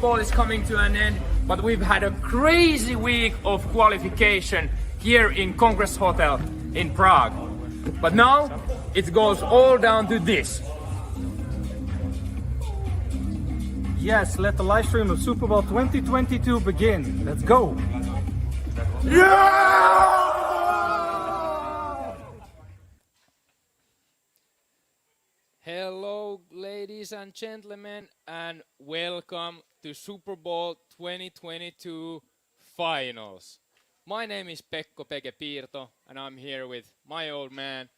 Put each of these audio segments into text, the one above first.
Ball is coming to an end, but we've had a crazy week of qualification here in Congress Hotel in Prague. But now it goes all down to this. Yes, let the live stream of Super Bowl 2022 begin. Let's go. Hello, ladies and gentlemen, and welcome to Super Bowl 2022 Finals. My name is Pekko Peke Piirto, and I'm here with my old man,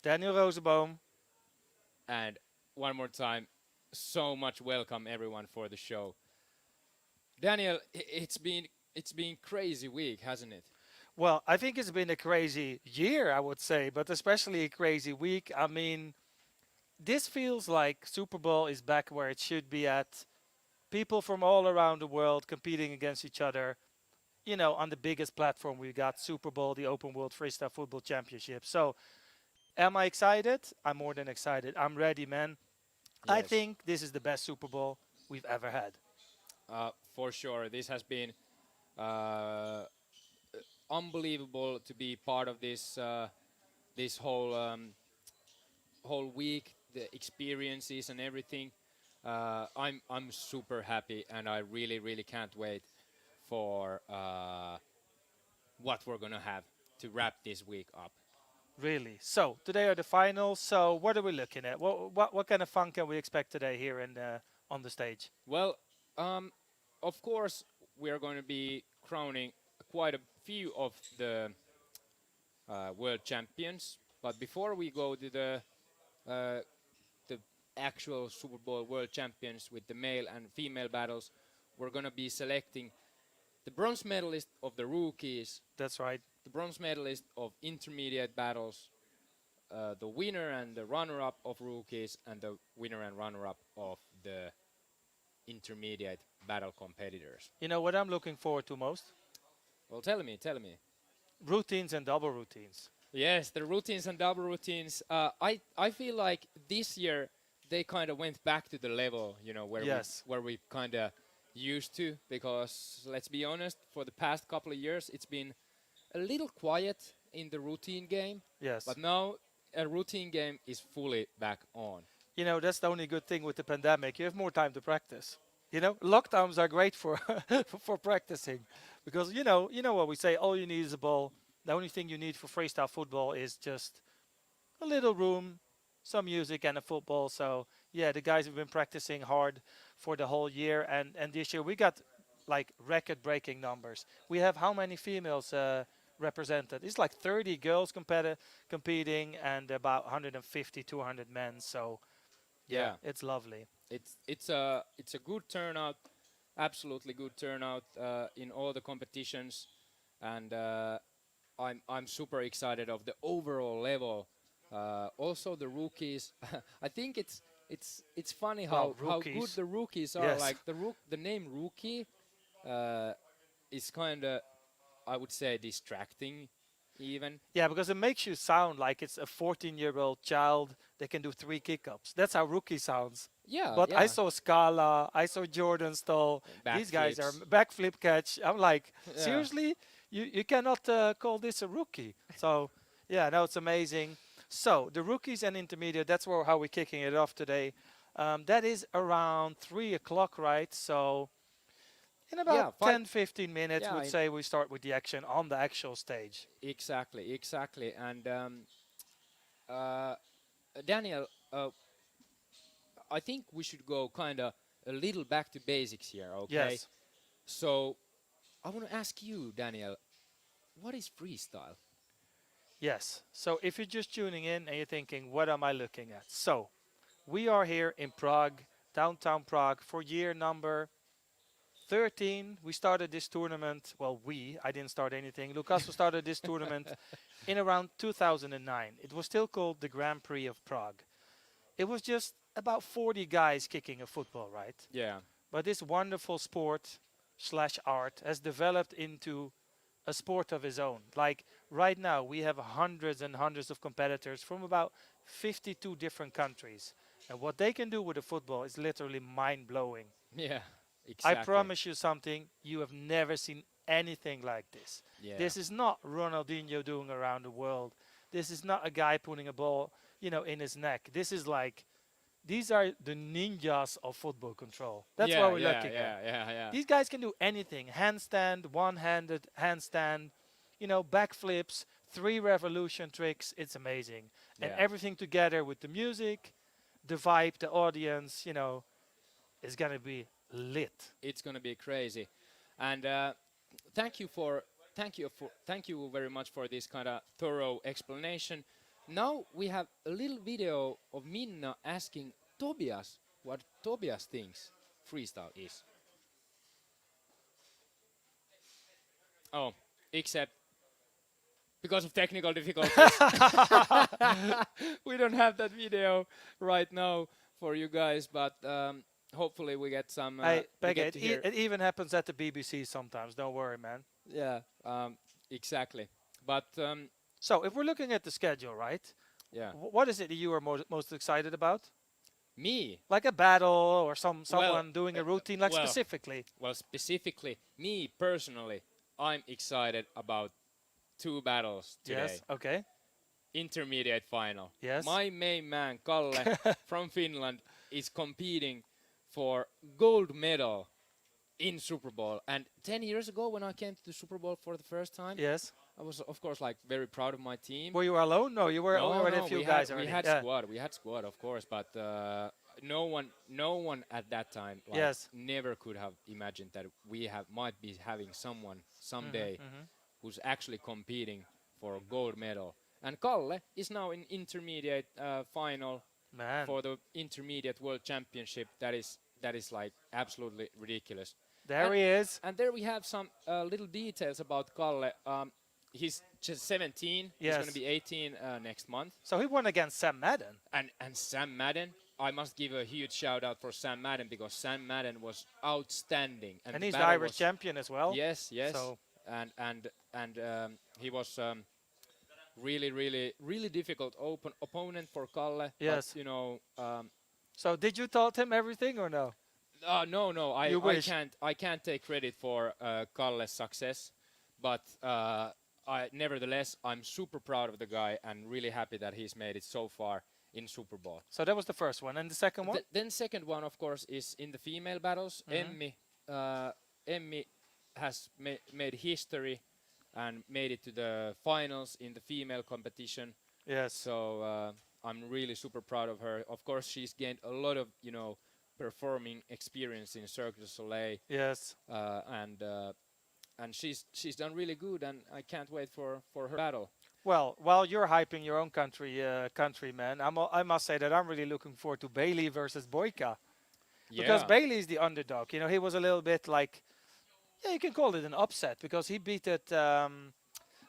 Daniel Rosenboom. and one more time, so much welcome everyone for the show. Daniel, it's been crazy week, hasn't it? Well, I think it's been a crazy year, I would say, but especially a crazy week. I mean, this feels like Super Bowl is back where it should be at. People from all around the world competing against each other. You know, on the biggest platform we got, Super Bowl, the Open World Freestyle Football Championship. So, am I excited? I'm more than excited. I'm ready, man. I Yes. think this is the best Super Bowl we've ever had. For sure, this has been unbelievable to be part of this whole week, the experiences and everything. I'm super happy, and I really can't wait for what we're gonna have to wrap this week up. Really. So today are the finals. So what are we looking at? What kind of fun can we expect today here in on the stage? Well, of course, we are going to be crowning quite a few of the world champions. But before we go to the actual Super Bowl world champions with the male and female battles, we're going to be selecting the bronze medalist of the rookies, That's right. the bronze medalist of intermediate battles, the winner and the runner-up of rookies, and the winner and runner-up of the intermediate battle competitors. You know what I'm looking forward to most? Well, tell me. Routines and double routines. Yes, the routines and double routines. I feel like this year they kind of went back to the level, you know, Yes. where we kind of used to, because let's be honest, for the past couple of years it's been a little quiet in the routine game. Yes. But now a routine game is fully back on. You know, that's the only good thing with the pandemic. You have more time to practice. You know, lockdowns are great for for practicing, because you know what we say. All you need is a ball. The only thing you need for freestyle football is just a little room, some music, and a football. So yeah, the guys have been practicing hard for the whole year, and this year we got like record-breaking numbers. We have how many females represented? It's like 30 girls competing, and about 150, 200 men. So yeah, it's lovely. It's a good turnout, absolutely good turnout in all the competitions, and I'm super excited of the overall level. Also the rookies. I think it's funny how good the rookies are. Yes. Like the name rookie is kind of, I would say, distracting even. Yeah, because it makes you sound like it's a 14-year-old child that can do 3 kick-ups. That's how rookie sounds. Yeah. But yeah. I saw Scala, I saw Jordan Stoll. These guys are backflip catch. I'm like, Yeah. seriously? You cannot call this a rookie. So, yeah, no, it's amazing. So, the rookies and intermediate, that's how we're kicking it off today. That is around 3 o'clock, right? So, in about 10, 15 minutes, Yeah, we'd say we start with the action on the actual stage. Exactly. And Daniel, I think we should go kind of a little back to basics here, okay? Yes. So I want to ask you, Daniel, what is freestyle? Yes. So if you're just tuning in and you're thinking, what am I looking at? So we are here in Prague, downtown Prague, for year number 13. We started this tournament. Well, I didn't start anything. Lucaso started this tournament in around 2009. It was still called the Grand Prix of Prague. It was just about 40 guys kicking a football, right? Yeah. But this wonderful sport / art has developed into a sport of its own. Like right now, we have hundreds and hundreds of competitors from about 52 different countries. And what they can do with the football is literally mind-blowing. Yeah. I Exactly. promise you something, you have never seen anything like this. Yeah. This is not Ronaldinho doing around the world. This is not a guy putting a ball, in his neck. This is like, these are the ninjas of football control. That's Yeah, what we're yeah, looking yeah, at. yeah, yeah. These guys can do anything. Handstand, one-handed handstand, backflips, 3 revolution tricks. It's amazing. And Yeah. everything together with the music, the vibe, the audience, is going to be lit. It's gonna be crazy, and thank you very much for this kind of thorough explanation. Now we have a little video of Minna asking Tobias what Tobias thinks freestyle is. Oh, except because of technical difficulties, we don't have that video right now for you guys, but hopefully we get some. Hey, We Peggy, get to hear. it even happens at the BBC sometimes. Don't worry, man. Yeah, exactly. But So if we're looking at the schedule, right? yeah, What is it that you are most excited about? me. Like a battle or someone doing a routine, like well, specifically. Well, specifically, me personally, I'm excited about 2 battles today. Yes. Okay. Intermediate final. Yes. My main man, Kalle, from Finland, is competing for gold medal in Super Bowl. And 10 years ago, when I came to the Super Bowl for the first time, Yes. I was, of course, like very proud of my team. Were you alone? No, you were No, already no, a few we guys had, already. we had Yeah. squad. We had squad, of course, but no one at that time Yes. never could have imagined that might be having someone someday who's actually competing for a gold medal. And Kalle is now in intermediate final Man. for the intermediate world championship. That is like absolutely ridiculous. There and- he is. And there we have some little details about Kalle. He's just 17. He's Yes. going to be 18 next month. So he won against Sam Madden. And Sam Madden, I must give a huge shout out for Sam Madden because Sam Madden was outstanding. And the he's the battle Irish was- champion as well. Yes, yes. So And he was really difficult opponent for Kalle. Yes. But, so did you taught him everything or no? no. You wish. I can't take credit for Kalle's success, but nevertheless, I'm super proud of the guy and really happy that he's made it so far in Super Bowl. So that was the first one. And the second one? Then second one, of course, is in the female battles. Emmi has made history and made it to the finals in the female competition. Yes. So I'm really super proud of her. Of course, she's gained a lot of performing experience in Cirque du Soleil, Yes. and she's done really good. And I can't wait for her battle. Well, while you're hyping your own countryman, I must say that I'm really looking forward to Bailey versus Boyka. Because Bailey is the underdog. He was a little bit like, yeah, you can call it an upset because he beat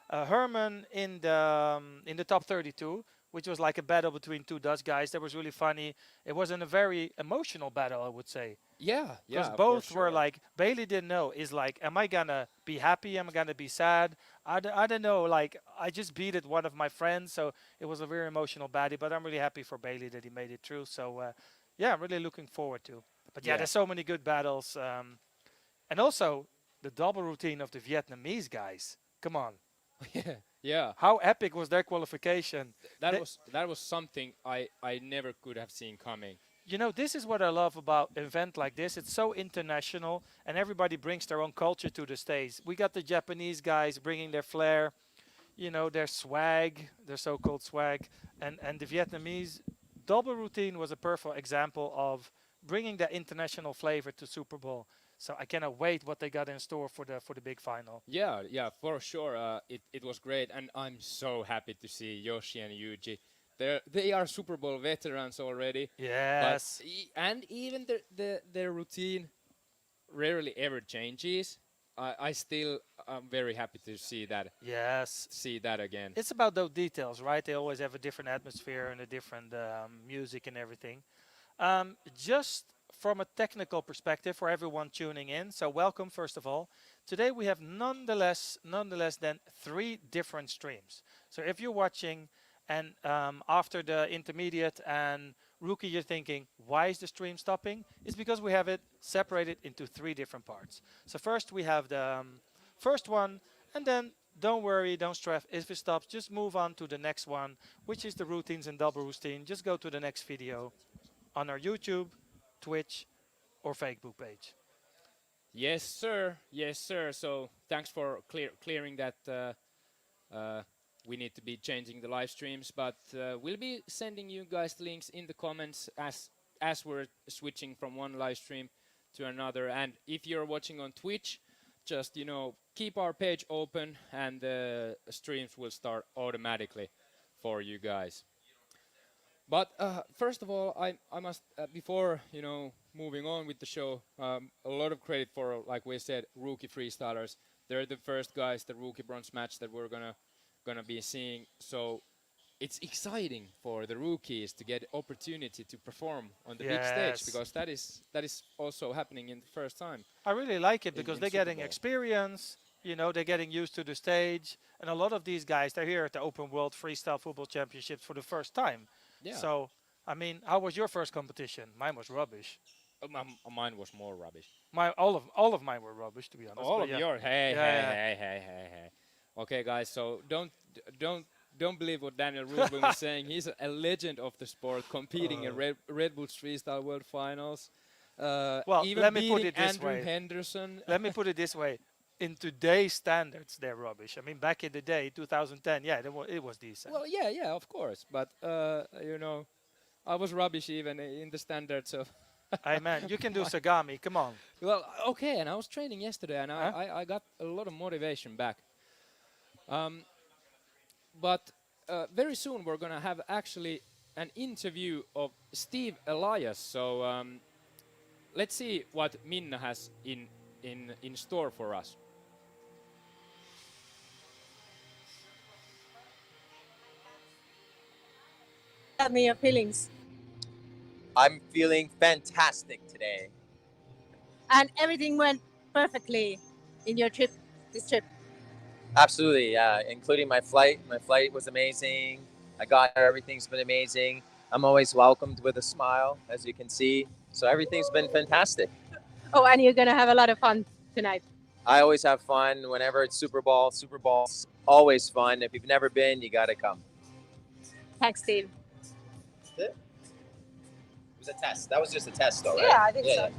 Herman in the top 32, which was like a battle between 2 Dutch guys. That was really funny. It wasn't a very emotional battle, I would say. Yeah. Because For both were sure. like, Bailey didn't know. Is like, am I gonna be happy? Am I gonna be sad? I don't know. Like, I just beat one of my friends, so it was a very emotional battle. But I'm really happy for Bailey that he made it through. So yeah, I'm really looking forward to. But yeah, Yeah. there's so many good battles, and also the double routine of the Vietnamese guys. Come on, Yeah. how epic was their qualification? That They- that was something I never could have seen coming. This is what I love about an event like this. It's so international, and everybody brings their own culture to the stage. We got the Japanese guys bringing their flair, their swag, their so-called swag, and the Vietnamese double routine was a perfect example of bringing that international flavor to Super Bowl. So I cannot wait what they got in store for the big final. Yeah, for sure. It was great, and I'm so happy to see Yoshi and Yuji. They are Super Bowl veterans already. Yes. But and even their routine rarely ever changes. I still am very happy to see Yes. that again. It's about those details, right? They always have a different atmosphere and a different music and everything. Just from a technical perspective for everyone tuning in, so welcome first of all. Today we have nonetheless than 3 different streams. So if you're watching and after the intermediate and Rookie, you're thinking, why is the stream stopping? It's because we have it separated into 3 different parts. So first we have the first one, and then don't worry, don't stress. If it stops, just move on to the next one, which is the routines and double routine. Just go to the next video on our YouTube, Twitch, or Facebook page. Yes, sir. Yes, sir. So thanks for clearing that. We need to be changing the live streams, but we'll be sending you guys links in the comments as we're switching from one live stream to another. And if you're watching on Twitch, just keep our page open, and the streams will start automatically for you guys. But first of all, I must before moving on with the show, a lot of credit for, like we said, rookie freestylers. They're the first guys, the rookie bronze match that we're gonna be seeing. So it's exciting for the rookies to get opportunity to perform on the big stage, because that is also happening in the first time. I really like it because in they're Super getting Bowl. experience. They're getting used to the stage, and a lot of these guys, they're here at the Open World Freestyle Football Championships for the first time. Yeah. So, I mean, how was your first competition? Mine was rubbish. Mine was more rubbish. All of mine were rubbish, to be honest. All but of yeah. yours. Hey, Yeah. hey. Okay, guys. So don't believe what Daniel Rubin was saying. He's a legend of the sport, competing in Red Bull's Freestyle World Finals. Well, even let me put beating it this Andrew way. Henderson. Let me put it this way. In today's standards, they're rubbish. I mean, back in the day, 2010, yeah, it was decent. Well, yeah, of course. But I was rubbish even in the standards of. Hey, man, you can do Sagami. Come on. Well, okay, and I was training yesterday, and Huh? I got a lot of motivation back. But very soon we're gonna have actually an interview of Steve Elias. So let's see what Minna has in store for us. Tell me your feelings. I'm feeling fantastic today. And everything went perfectly in your trip, this trip. Absolutely, yeah, including my flight. My flight was amazing. I got there, everything's been amazing. I'm always welcomed with a smile, as you can see. So everything's been fantastic. Oh, and you're gonna have a lot of fun tonight. I always have fun whenever it's Super Bowl. Super Bowl's always fun. If you've never been, you gotta come. Thanks, Steve. It was a test. That was just a test, though, right? Yeah, I think so.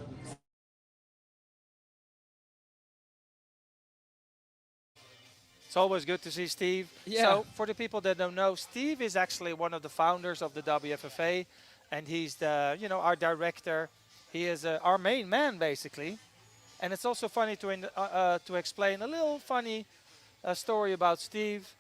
It's always good to see Steve. Yeah. So for the people that don't know, Steve is actually one of the founders of the WFFA, and he's the our director. He is our main man basically, and it's also funny to explain a little funny story about Steve.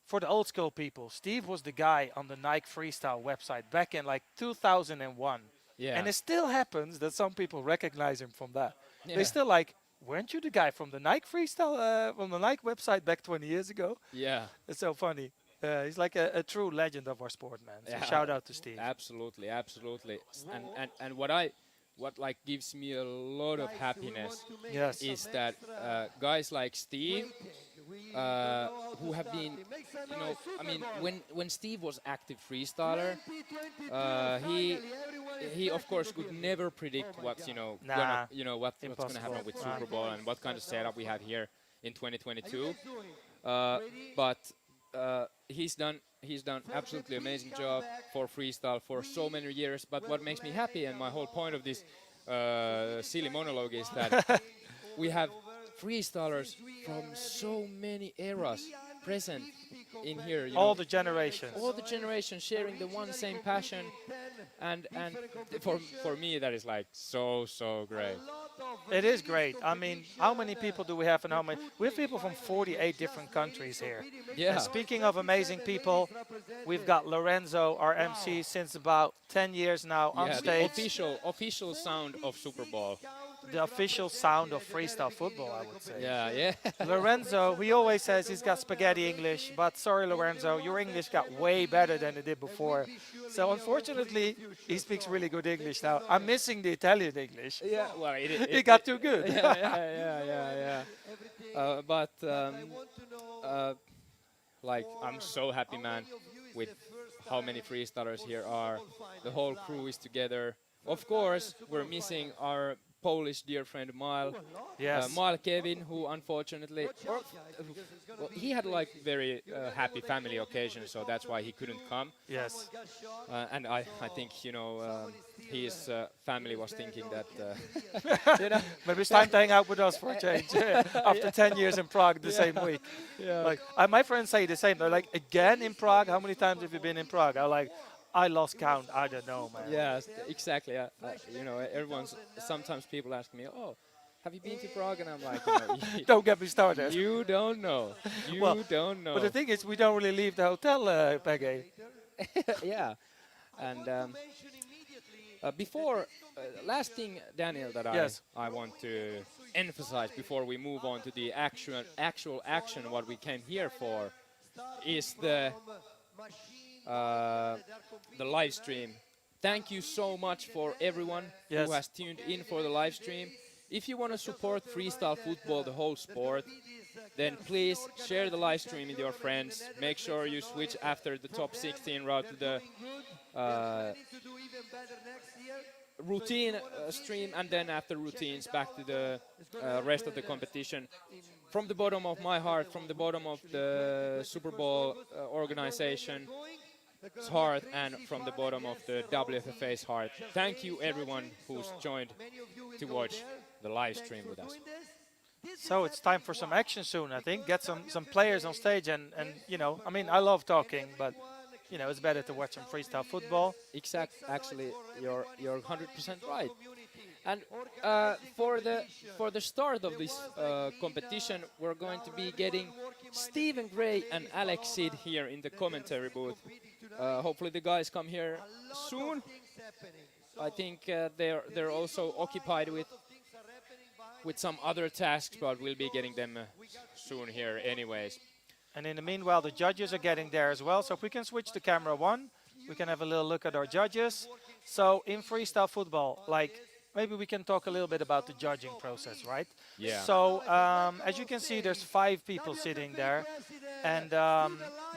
For the old school people, Steve was the guy on the Nike Freestyle website back in like 2001. Yeah. And it still happens that some people recognize him from that. Yeah. They still like, weren't you the guy from the Nike Freestyle, from the Nike website back 20 years ago? Yeah. It's so funny. He's like a true legend of our sport, man. So Yeah. shout out to Steve. Absolutely. And what like gives me a lot of happiness Yes. is that guys like Steve, who have been, I mean, when Steve was active freestyler, he of course could never predict what's Nah. what's gonna Impossible. happen with Nah. Super Bowl and what kind of setup we have here in 2022. But he's done absolutely amazing job for freestyle for so many years. But what makes me happy, and my whole point of this silly monologue, is that we have freestylers from so many eras present in here. All the generations. All the generations sharing the one same passion, and for me that is like so great. It is great. I mean, how many people do we have, and how many? We have people from 48 different countries here. Yeah. And speaking of amazing people, we've got Lorenzo, our MC, since about 10 years now on Yeah, stage. the official sound of Super Bowl. The official sound of freestyle football, I would say. Yeah. Lorenzo, he always says he's got spaghetti English, but sorry, Lorenzo, your English got way better than it did before. So unfortunately, he speaks really good English now. I'm missing the Italian English. Yeah, well, It got too good. yeah. But like, I'm so happy, man, with how many freestylers here are. The whole crew is together. Of course, we're missing our Polish dear friend Mile. Yes. Mile Kevin, who unfortunately, well, he had like very happy family occasion, so that's why he couldn't come. Yes. And I think, you know, his family was thinking that, you know, Maybe it's time to hang out with us for a change. After 10 years in Prague the same week. Yeah. Like, my friends say the same. They're like, again in Prague? How many times have you been in Prague? I'm like, I lost count. I don't know, man. yeah, exactly. You know, sometimes people ask me, oh, have you been to Prague? And I'm like, you know, Don't get me started. you don't know. You Well, don't know. But the thing is, we don't really leave the hotel, Peggy. yeah. And before, last thing, Daniel, that Yes. I want to emphasize before we move on to the actual action, what we came here for, is the live stream. Thank you so much for everyone Yes. who has tuned in for the live stream. If you want to support freestyle football, the whole sport, then please share the live stream with your friends. Make sure you switch after the top 16 route to the routine stream, and then after routines back to the rest of the competition. From the bottom of my heart, from the bottom of the Super Bowl organization's heart, and from the bottom of the WFFA's heart, thank you everyone who's joined to watch the live stream with us. So it's time for some action soon, I think. Get some players on stage and you know, I mean, I love talking, but you know, it's better to watch some freestyle football. Actually, you're 100% right. And for the start of this competition, we're going to be getting Stephen Gray and Alex Sid here in the commentary booth. Hopefully the guys come here soon. I think they're also occupied with some other tasks, but we'll be getting them soon here anyways. And in the meanwhile, the judges are getting there as well. So if we can switch to camera 1, we can have a little look at our judges. So in freestyle football, like, maybe we can talk a little bit about the judging process, right? Yeah. So as you can see, there's 5 people sitting there. And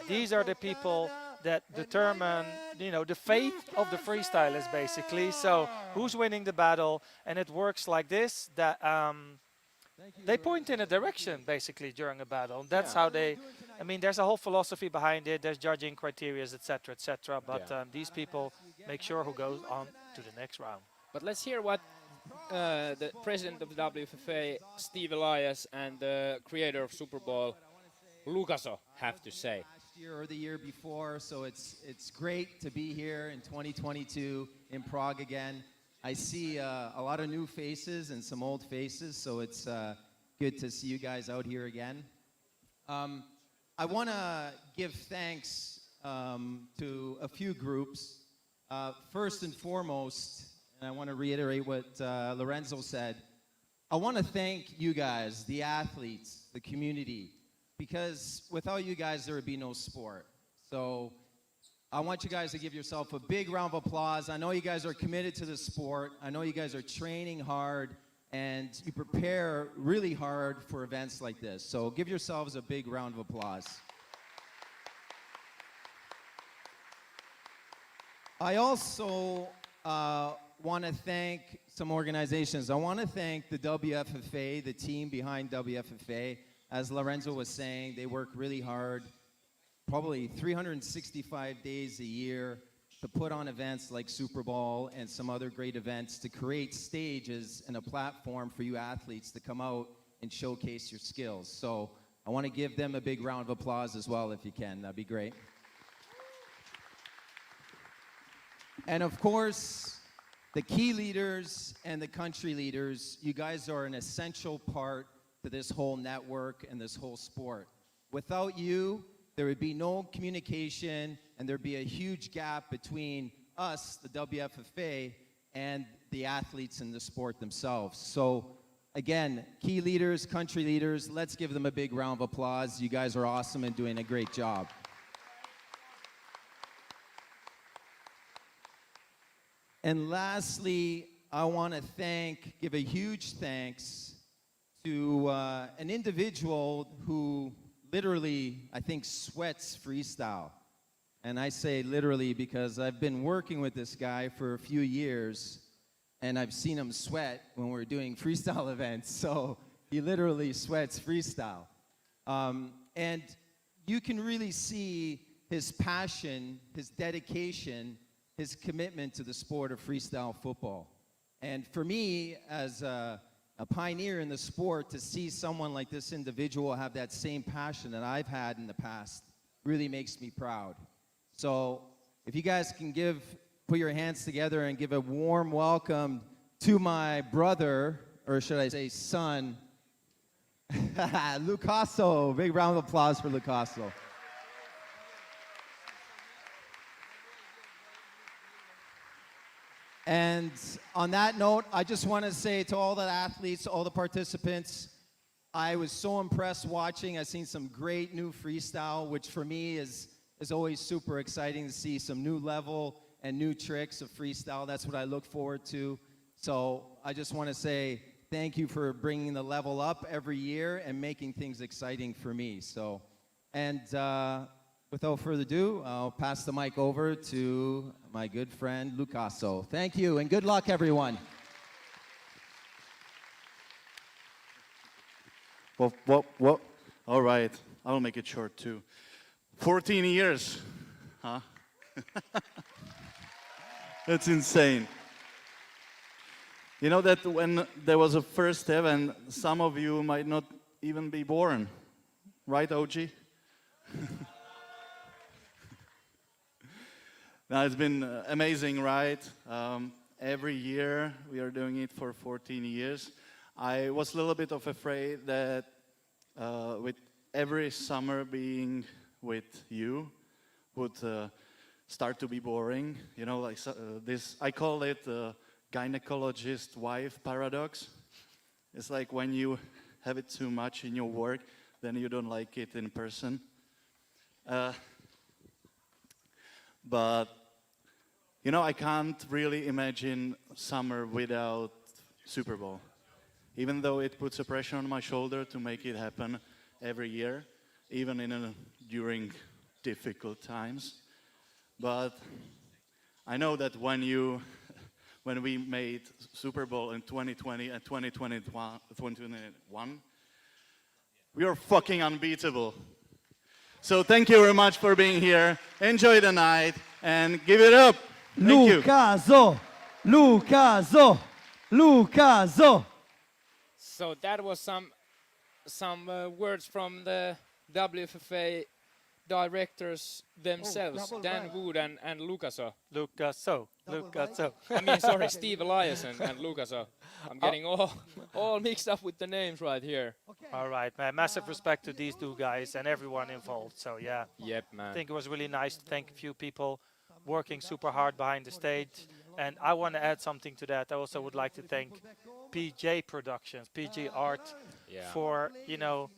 these are the people that determine, you know, the fate of the freestylers, basically. So who's winning the battle? And it works like this, that they point in a direction, basically, during a battle. That's how they, I mean, there's a whole philosophy behind it. There's judging criteria, etc., etc. But these people make sure who goes on to the next round. But let's hear what the president of the WFFA, Steve Elias, and the creator of Super Bowl, Lucaso, have to say. Last year or the year before, so it's great to be here in 2022 in Prague again. I see a lot of new faces and some old faces, so it's good to see you guys out here again. I want to give thanks to a few groups. First and foremost, and I want to reiterate what Lorenzo said, I want to thank you guys, the athletes, the community, because without you guys, there would be no sport. So I want you guys to give yourself a big round of applause. I know you guys are committed to the sport. I know you guys are training hard, and you prepare really hard for events like this. So give yourselves a big round of applause. I also want to thank some organizations. I want to thank the WFFA, the team behind WFFA. As Lorenzo was saying, they work really hard, probably 365 days a year, to put on events like Super Bowl and some other great events, to create stages and a platform for you athletes to come out and showcase your skills. So I want to give them a big round of applause as well, if you can. That'd be great. And of course, the key leaders and the country leaders, you guys are an essential part to this whole network and this whole sport. Without you, there would be no communication, and there'd be a huge gap between us, the WFFA, and the athletes in the sport themselves. So again, key leaders, country leaders, let's give them a big round of applause. You guys are awesome and doing a great job. And lastly, I want to give a huge thanks to an individual who literally, I think, sweats freestyle. And I say literally because I've been working with this guy for a few years, and I've seen him sweat when we're doing freestyle events. So he literally sweats freestyle. And you can really see his passion, his dedication, his commitment to the sport of freestyle football. And for me, as a pioneer in the sport, to see someone like this individual have that same passion that I've had in the past really makes me proud. So if you guys can put your hands together and give a warm welcome to my brother, or should I say son, Lucaso. Big round of applause for Lucaso. And on that note, I just want to say to all the athletes, all the participants, I was so impressed watching. I've seen some great new freestyle, which for me is always super exciting to see some new level and new tricks of freestyle. That's what I look forward to. So I just want to say thank you for bringing the level up every year and making things exciting for me. So, and without further ado, I'll pass the mic over to my good friend Lucaso. Thank you and good luck, everyone. Well, all right, I'll make it short too. 14 years, huh? That's insane. You know that when there was a first event, some of you might not even be born, right, OG? Now, it's been amazing, right? Every year we are doing it for 14 years. I was a little bit afraid that with every summer being with you would start to be boring. You know, like this, I call it the gynecologist wife paradox. It's like when you have it too much in your work, then you don't like it in person. But, you know, I can't really imagine summer without Super Bowl. Even though it puts a pressure on my shoulder to make it happen every year, even during difficult times. But I know that when we made Super Bowl in 2020 and 2021, we are fucking unbeatable. So thank you very much for being here. Enjoy the night and give it up. Thank you. Lucaso. So that was some words from the WFFA directors themselves, Dan Wood and Lucaso. Lucaso. I mean, sorry, Steve Elias and Lucaso. I'm getting all mixed up with the names right here. All right, man. Massive respect to these two guys and everyone involved. So, yeah. Yep, man. I think it was really nice to thank a few people working super hard behind the stage. And I want to add something to that. I also would like to thank PJ Productions, PJ Art, for, you know,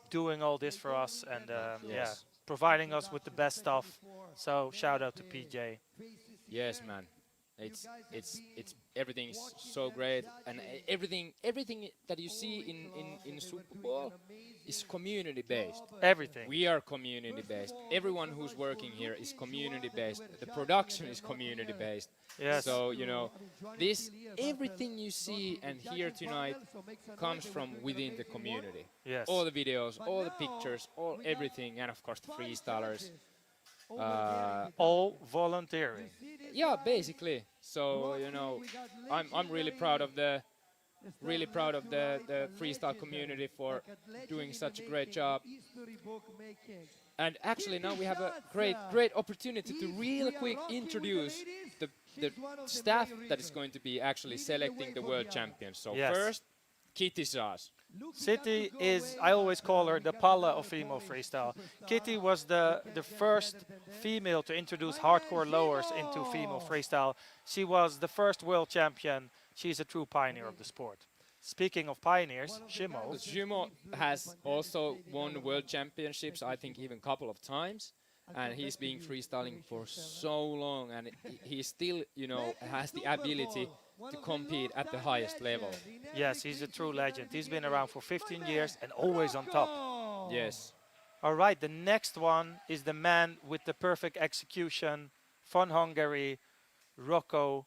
doing all this for us and yeah, providing us with the best stuff. So shout out to PJ. Yes, man. It's everything is so great, and everything that you see in Super Bowl is community based. Everything. We are community based. Everyone who's working here is community based. The production is community based. Yes. So, you know, everything you see and hear tonight comes from within the community. Yes. All the videos, all the pictures, everything, and of course the freestylers. All volunteering. Yeah, basically. So, you know, I'm really proud of the freestyle community for doing such a great job. And actually now we have a great opportunity to real quick introduce the staff that is going to be actually selecting the world champions. So first, Kitty Saas. Kitty is, I always call her the Palle of female freestyle. Kitty was the first female to introduce hardcore lowers into female freestyle. She was the first world champion. She's a true pioneer of the sport. Speaking of pioneers, Shimo has also won world championships, I think even a couple of times. And he's been freestyling for so long, and he still, you know, has the ability to compete at the highest level. Yes, he's a true legend. He's been around for 15 years and always on top. Yes. All right, the next one is the man with the perfect execution from Hungary, Rocco.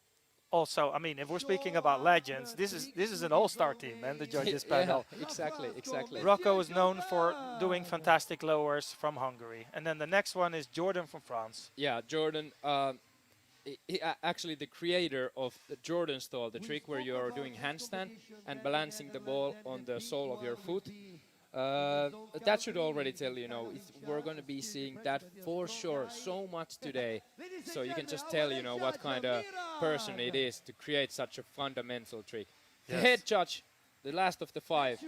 Also, I mean, if we're speaking about legends, this is an all-star team, and the judges panel. Yeah, exactly, exactly. Rocco is known for doing fantastic lowers from Hungary, and then the next one is Jordan from France. Yeah, Jordan. Actually, the creator of the Jordan stall, the trick where you are doing handstand and balancing the ball on the sole of your foot. That should already tell you, we're going to be seeing that for sure so much today. So you can just tell, what kind of person it is to create such a fundamental trick. The head judge, the last of the 5,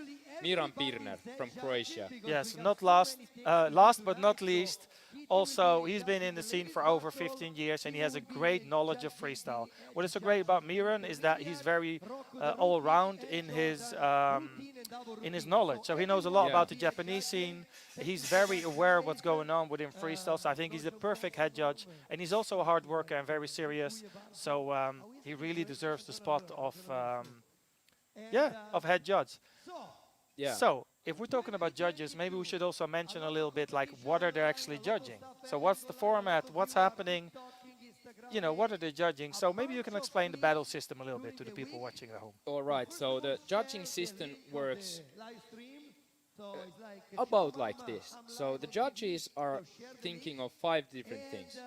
Miran Pirner from Croatia. Yes, not last but not least. Also, he's been in the scene for over 15 years and he has a great knowledge of freestyle. What is so great about Miran is that he's very all-round in his knowledge. So he knows a lot about the Japanese scene. He's very aware of what's going on within freestyle. So I think he's a perfect head judge. And he's also a hard worker and very serious. So he really deserves the spot of head judge. Yeah. So, if we're talking about judges, maybe we should also mention a little bit like what are they actually judging? So what's the format? What's happening? What are they judging? So maybe you can explain the battle system a little bit to the people watching at home. All right, so the judging system works about like this. So the judges are thinking of 5 different things.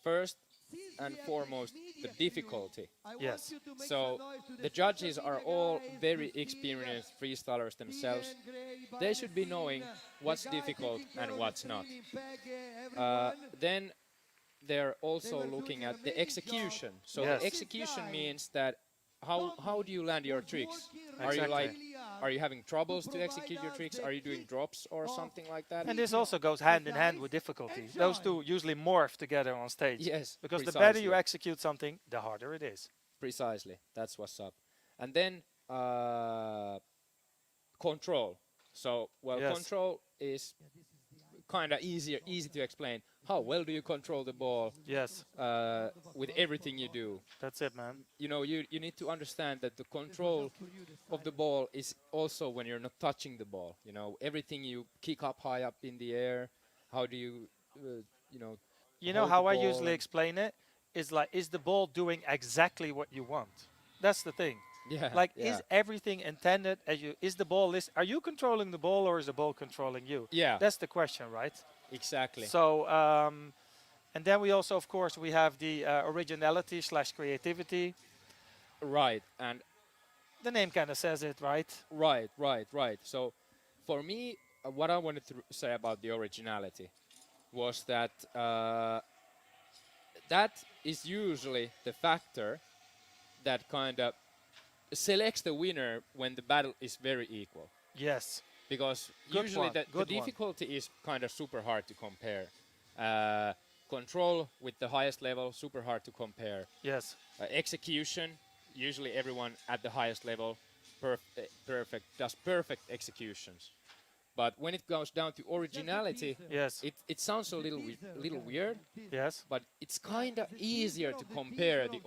First and foremost, the difficulty. Yes. So the judges are all very experienced freestylers themselves. They should be knowing what's difficult and what's not. Then they're also looking at the execution. So the execution means that how do you land your tricks? Are you having troubles to execute your tricks? Are you doing drops or something like that? And this also goes hand in hand with difficulty. Those two usually morph together on stage. Yes, because precisely. the better you execute something, the harder it is. Precisely, that's what's up. And then control. So, control is kind of easy to explain. How well do you control the ball? Yes. With everything you do. That's it, man. You need to understand that the control of the ball is also when you're not touching the ball. Everything you kick up high up in the air. How do you, how I usually explain it is like, is the ball doing exactly what you want? That's the thing. Yeah. Is everything intended as you? Is the ball are you controlling the ball or is the ball controlling you? Yeah. That's the question, right? Exactly. So, and then we also, of course, we have the originality / creativity. Right, and the name kind of says it, right? Right. So, for me, what I wanted to say about the originality was that that is usually the factor that kind of selects the winner when the battle is very equal. Yes. Because usually the difficulty is kind of super hard to compare. Control with the highest level, super hard to compare. Yes. Execution, usually everyone at the highest level does perfect executions. But when it goes down to originality, it sounds a little weird. Yes. But it's kind of easier to compare the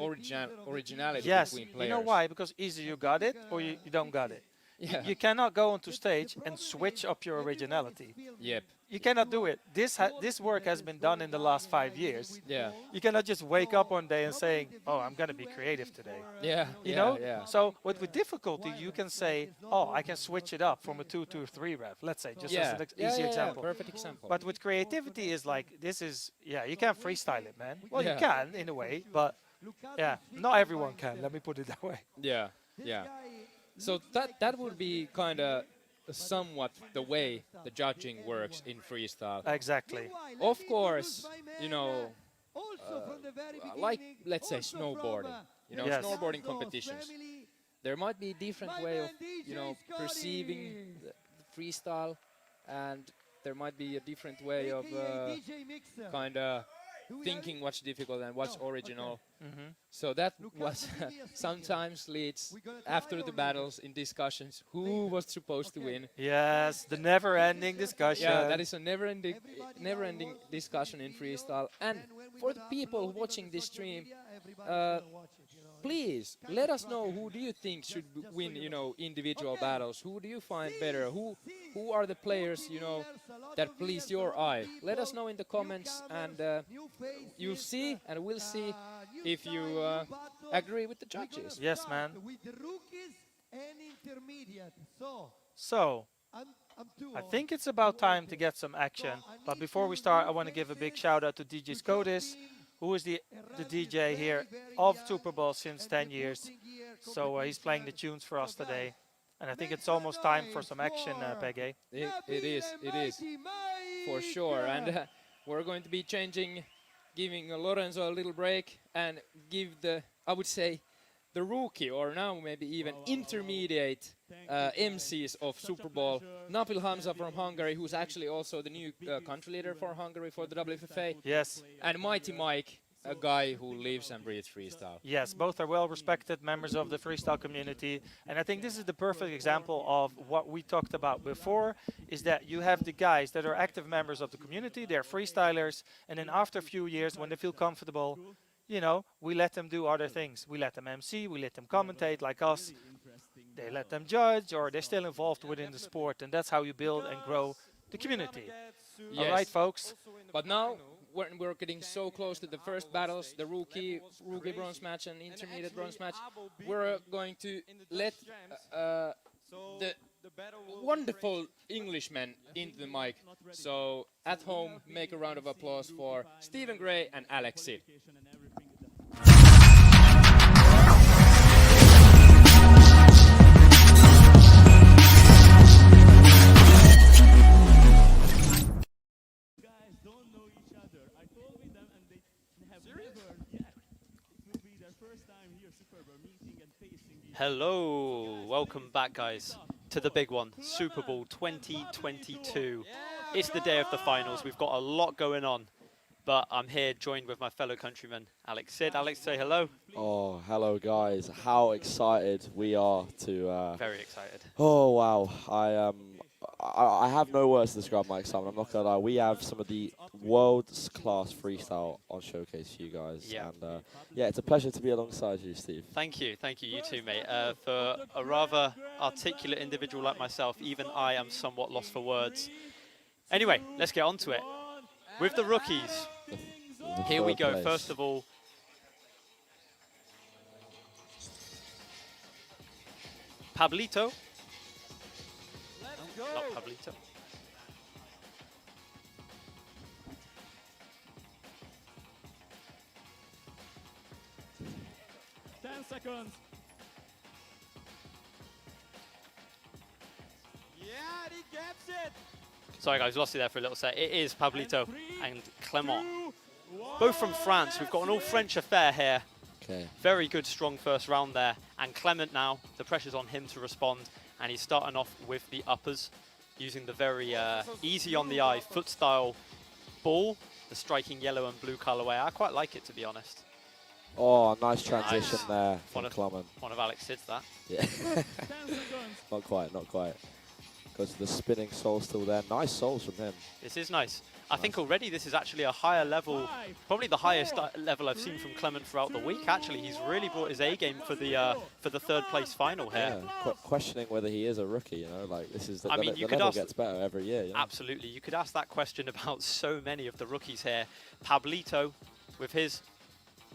originality between players. You know why? Because either you got it or you don't got it. Yeah. You cannot go onto stage and switch up your originality. Yep. You cannot do it. This work has been done in the last 5 years. Yeah. You cannot just wake up one day and saying, "Oh, I'm gonna be creative today." Yeah. You know. Yeah. So with difficulty, you can say, "Oh, I can switch it up from a 2 to a 3 rep." Let's say, just as an easy example. Perfect example. But with creativity, is like you can't freestyle it, man. Well, you can in a way, but not everyone can. Let me put it that way. Yeah. So that would be kind of somewhat the way the judging works in freestyle. Exactly. Of course, like let's say snowboarding. Snowboarding competitions. There might be a different way of perceiving the freestyle, and there might be a different way of kind of thinking what's difficult and what's original. So that was sometimes leads after the battles in discussions who was supposed to win. Yes, the never-ending discussion. Yeah, that is a never-ending discussion in freestyle. And for the people watching this stream, please let us know who do you think should win, you know, individual battles. Who do you find better? Who are the players, you know, that please your eye? Let us know in the comments, and you'll see, and we'll see if you agree with the judges. Yes, man. With the rookies and intermediate. So, I think it's about time to get some action. But before we start, I want to give a big shout out to DJ Scotus, who is the DJ here of Super Bowl since 10 years. So he's playing the tunes for us today. And I think it's almost time for some action, Peggy. It is, for sure. And we're going to be giving Lorenzo a little break and give the, I would say, the rookie, or now maybe even intermediate MCs of Super Bowl, Nabil Hamza from Hungary, who's actually also the new country leader for Hungary for the WFFA. Yes. And Mighty Mike, a guy who lives and breathes freestyle. Yes, both are well-respected members of the freestyle community. And I think this is the perfect example of what we talked about before, is that you have the guys that are active members of the community, they're freestylers, and then after a few years, when they feel comfortable, you know, we let them do other things. We let them MC, we let them commentate like us. They let them judge, or they're still involved within the sport, and that's how you build and grow the community. Yes. All right, folks? But now, when we're getting so close to the first battles, the rookie bronze match and intermediate bronze match, we're going to let the wonderful Englishmen into the mic. So, at home, make a round of applause for Stephen Gray and Alex Sid. Hello, welcome back guys to the big one, Super Bowl 2022. It's the day of the finals, we've got a lot going on, but I'm here joined with my fellow countryman, Alex Sid. Alex, say hello. Oh, hello guys, how excited we are to... Very excited. Oh wow, I have no words to describe my excitement, I'm not gonna lie. We have some of the world's class freestyle on showcase for you guys. Yeah. And yeah, it's a pleasure to be alongside you, Steve. Thank you, you too mate. For a rather articulate individual like myself, even I am somewhat lost for words. Anyway, let's get on to it. With the rookies, here we go. First of all, Pablito. Not Pablito. Seconds. Yeah, he gets it. Sorry guys, lost you there for a little sec. It is Pablito and Clément. Both from France. We've got an all-French affair here. Okay. Very good, strong first round there. And Clément now, the pressure's on him to respond. And he's starting off with the uppers, using the very easy on the eye foot style ball, the striking yellow and blue colorway. I quite like it, to be honest. Oh, nice transition there from Clément. One of Alex Sid's that. Yeah. Not quite, not quite. Goes to the spinning soul still there. Nice souls from him. This is nice. I think already this is actually a higher level, probably the highest level I've seen from Clément throughout the week. Actually, he's really brought his A game for the third place final here. Yeah, questioning whether he is a rookie, you know, like this is the, I mean, the level gets better every year. You know? Absolutely, you could ask that question about so many of the rookies here. Pablito with his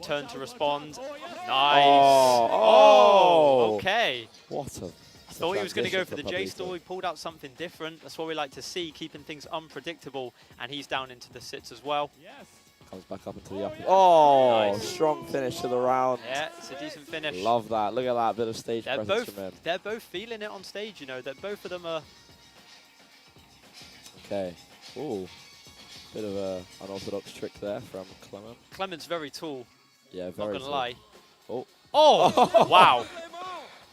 turn to respond. Nice. Oh, okay. What a... I thought he was going to go for the J-Store. He pulled out something different. That's what we like to see, keeping things unpredictable. And he's down into the sits as well. Yes. Comes back up into the upper. Oh, nice. Strong finish to the round. Yeah, it's a decent finish. Love that. Look at that bit of stage presence from him. They're both feeling it on stage, you know. That both of them are... Okay. Ooh. Bit of an unorthodox trick there from Clément. Clément's very tall. Yeah, very Not going to lie. Oh. Oh! Wow.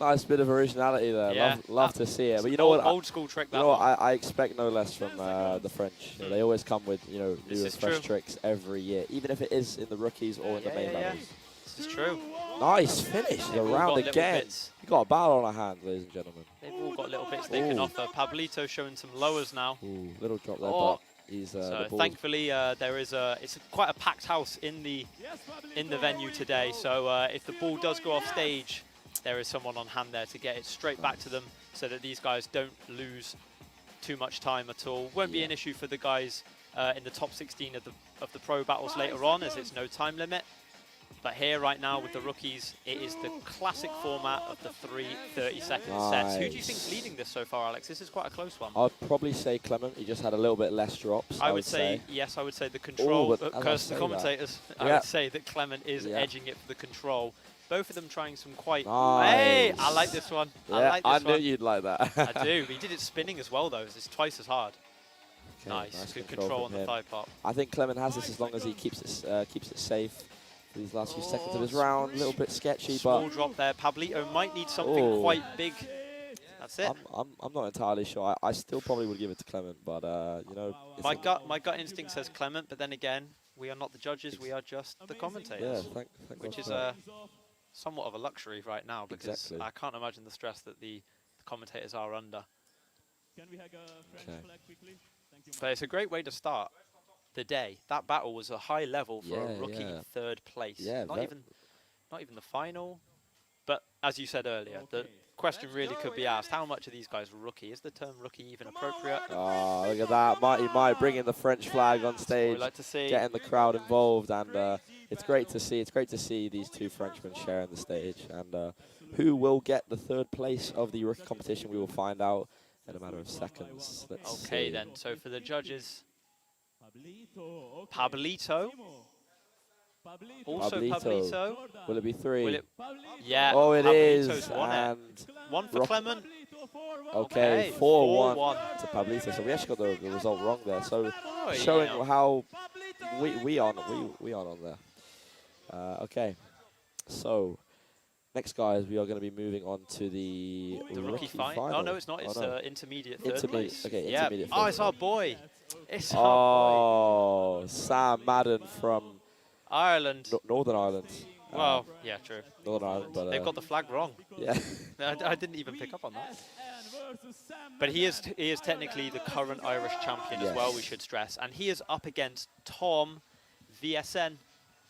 Nice bit of originality there. Yeah. Love to see it. But you know what? Old school trick. You know what? I expect no less from the French. You know, they always come with new and fresh tricks every year, even if it is in the rookies or in the main levels. This is true. Nice finish. The round again. You got a battle on our hands, ladies and gentlemen. They've all got little bits they can offer. Pablito showing some lowers now. Ooh, little drop there, Oh, He's So the ball. thankfully, it's quite a packed house in the venue today. So if the ball does go off stage, there is someone on hand there to get it straight back to them, so that these guys don't lose too much time at all. Won't be an issue for the guys in the top 16 of the pro battles later on, as it's no time limit. But here right now with the rookies, it is the classic format of the 3 30-second sets. Who do you think's leading this so far, Alex? This is quite a close one. I'd probably say Clement. He just had a little bit less drops. I would say, yes, I would say the control. Curse the commentators. I would say that Clement is edging it for the control. Both of them trying some quite... Nice. Hey, I like this one. Yeah, I knew you'd like that. I do. He did it spinning as well, though. It's twice as hard. Okay, nice. Good control on the thigh pop. I think Clement has this as long as he keeps it safe. These last few seconds of his round, a little bit sketchy, Small but drop there. Pablito might need something quite big. That's it. I'm not entirely sure. I still probably would give it to Clement, but you know. My gut instinct says Clement, but then again, we are not the judges. We are just the commentators. Yeah, thank which God is somewhat of a luxury right now, because Exactly. I can't imagine the stress that the commentators are under. But it's a great way to start the day. That battle was a high level for a rookie third place. Yeah, not even the final. But as you said earlier, the question really could be asked: how much are these guys rookie? Is the term rookie even appropriate? Oh, look at that! He might bring in the French flag on stage, like to see. getting the crowd involved, and it's great to see. It's great to see these two Frenchmen sharing the stage. And who will get the third place of the rookie competition? We will find out in a matter of seconds. Let's see. Then. So for the judges, Pablito. Also Pablito. Will it be 3? Yeah. Oh, it Pablito's is. won And one for Clement. Okay, 4-1 to Pablito. So we actually got the result wrong there. So showing how we aren't on there. Okay. So next, guys, we are going to be moving on to the rookie final. Oh no, it's not. It's intermediate third place. Okay, yeah. intermediate. Oh, it's our boy. It's our boy. Sam Madden from Ireland. Northern Ireland. Well, yeah, true. Northern Ireland, but they've got the flag wrong. Yeah. I didn't even pick up on that. But he is technically the current Irish champion as well, we should stress. And he is up against Tom VSN.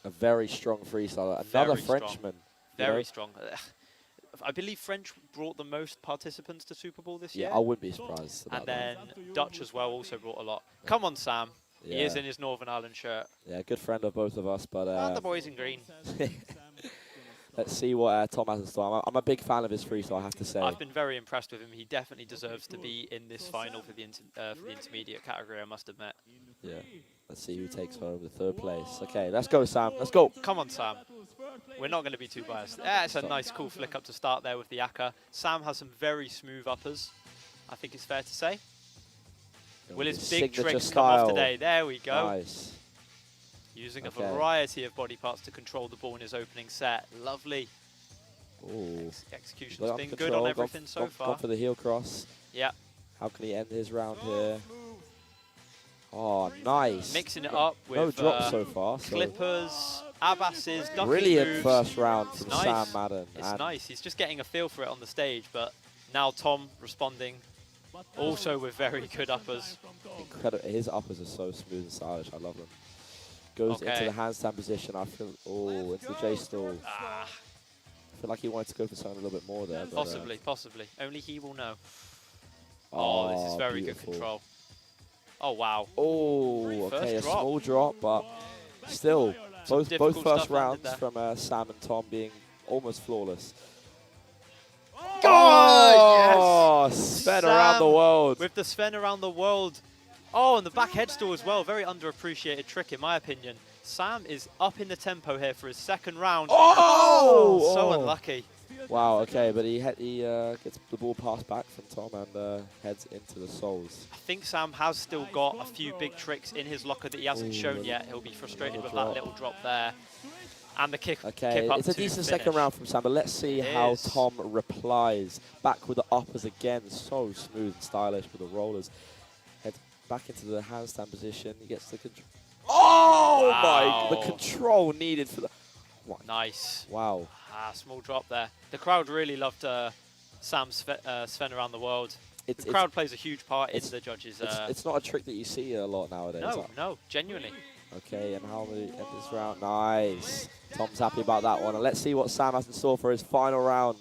A very strong freestyler. Another Frenchman. Very strong. I believe French brought the most participants to Super Bowl this year. Yeah, I wouldn't be surprised about And then Dutch as well also brought a lot. Come on, Sam. Yeah. He is in his Northern Ireland shirt. Yeah, good friend of both of us. But And the boys in green. let's see what Tom has in store. I'm a big fan of his freestyle, I have to say. I've been very impressed with him. He definitely deserves to be in this final for the intermediate category, I must admit. Yeah. Let's see who takes home the third place. Okay, let's go, Sam. Let's go. Come on, Sam. We're not going to be too biased. Yeah, it's a nice, cool flick up to start there with the Aka. Sam has some very smooth uppers, I think it's fair to say. Will his big tricks come off today? There we go. Nice. Using a variety of body parts to control the ball in his opening set. Lovely. Ooh. Execution's been good on everything so far. Gone for the heel cross. Yeah. How can he end his round here? Oh, nice. Mixing it up with no drops so far. Clippers, Abbas's, ducking Brilliant moves. first round from Nice. Sam Madden. It's nice. He's just getting a feel for it on the stage, but now Tom responding also with very good uppers. Incredible. His uppers are so smooth and stylish. I love them. Goes into the handstand position. I feel, into the J stall. I feel like he wanted to go for something a little bit more there. But, Possibly. Only he will know. Oh, this is very good control. Oh, wow. Oh, okay, a small drop, but still, both first rounds from Sam and Tom being almost flawless. Oh, yes! Sven around the world. With the Sven around the world. Oh, and the back headstall as well. Very underappreciated trick, in my opinion. Sam is up in the tempo here for his second round. Oh! So unlucky. Wow, okay, but he gets the ball passed back from Tom and heads into the soles. I think Sam has still got a few big tricks in his locker that he hasn't shown yet. He'll be frustrated with that little drop there. And the kick up it's a decent second round from Sam, but let's see how Tom replies. Back with the uppers again, so smooth and stylish with the rollers. Heads back into the handstand position. He gets the control. Oh my! The control needed for the. What? Nice. Wow. Small drop there. The crowd really loved Sven around the world. it's the crowd plays a huge part in the judges. It's not a trick that you see a lot nowadays. No, no, genuinely. Okay, and how we end this round? Nice. Tom's happy about that one. And let's see what Sam has in store for his final round.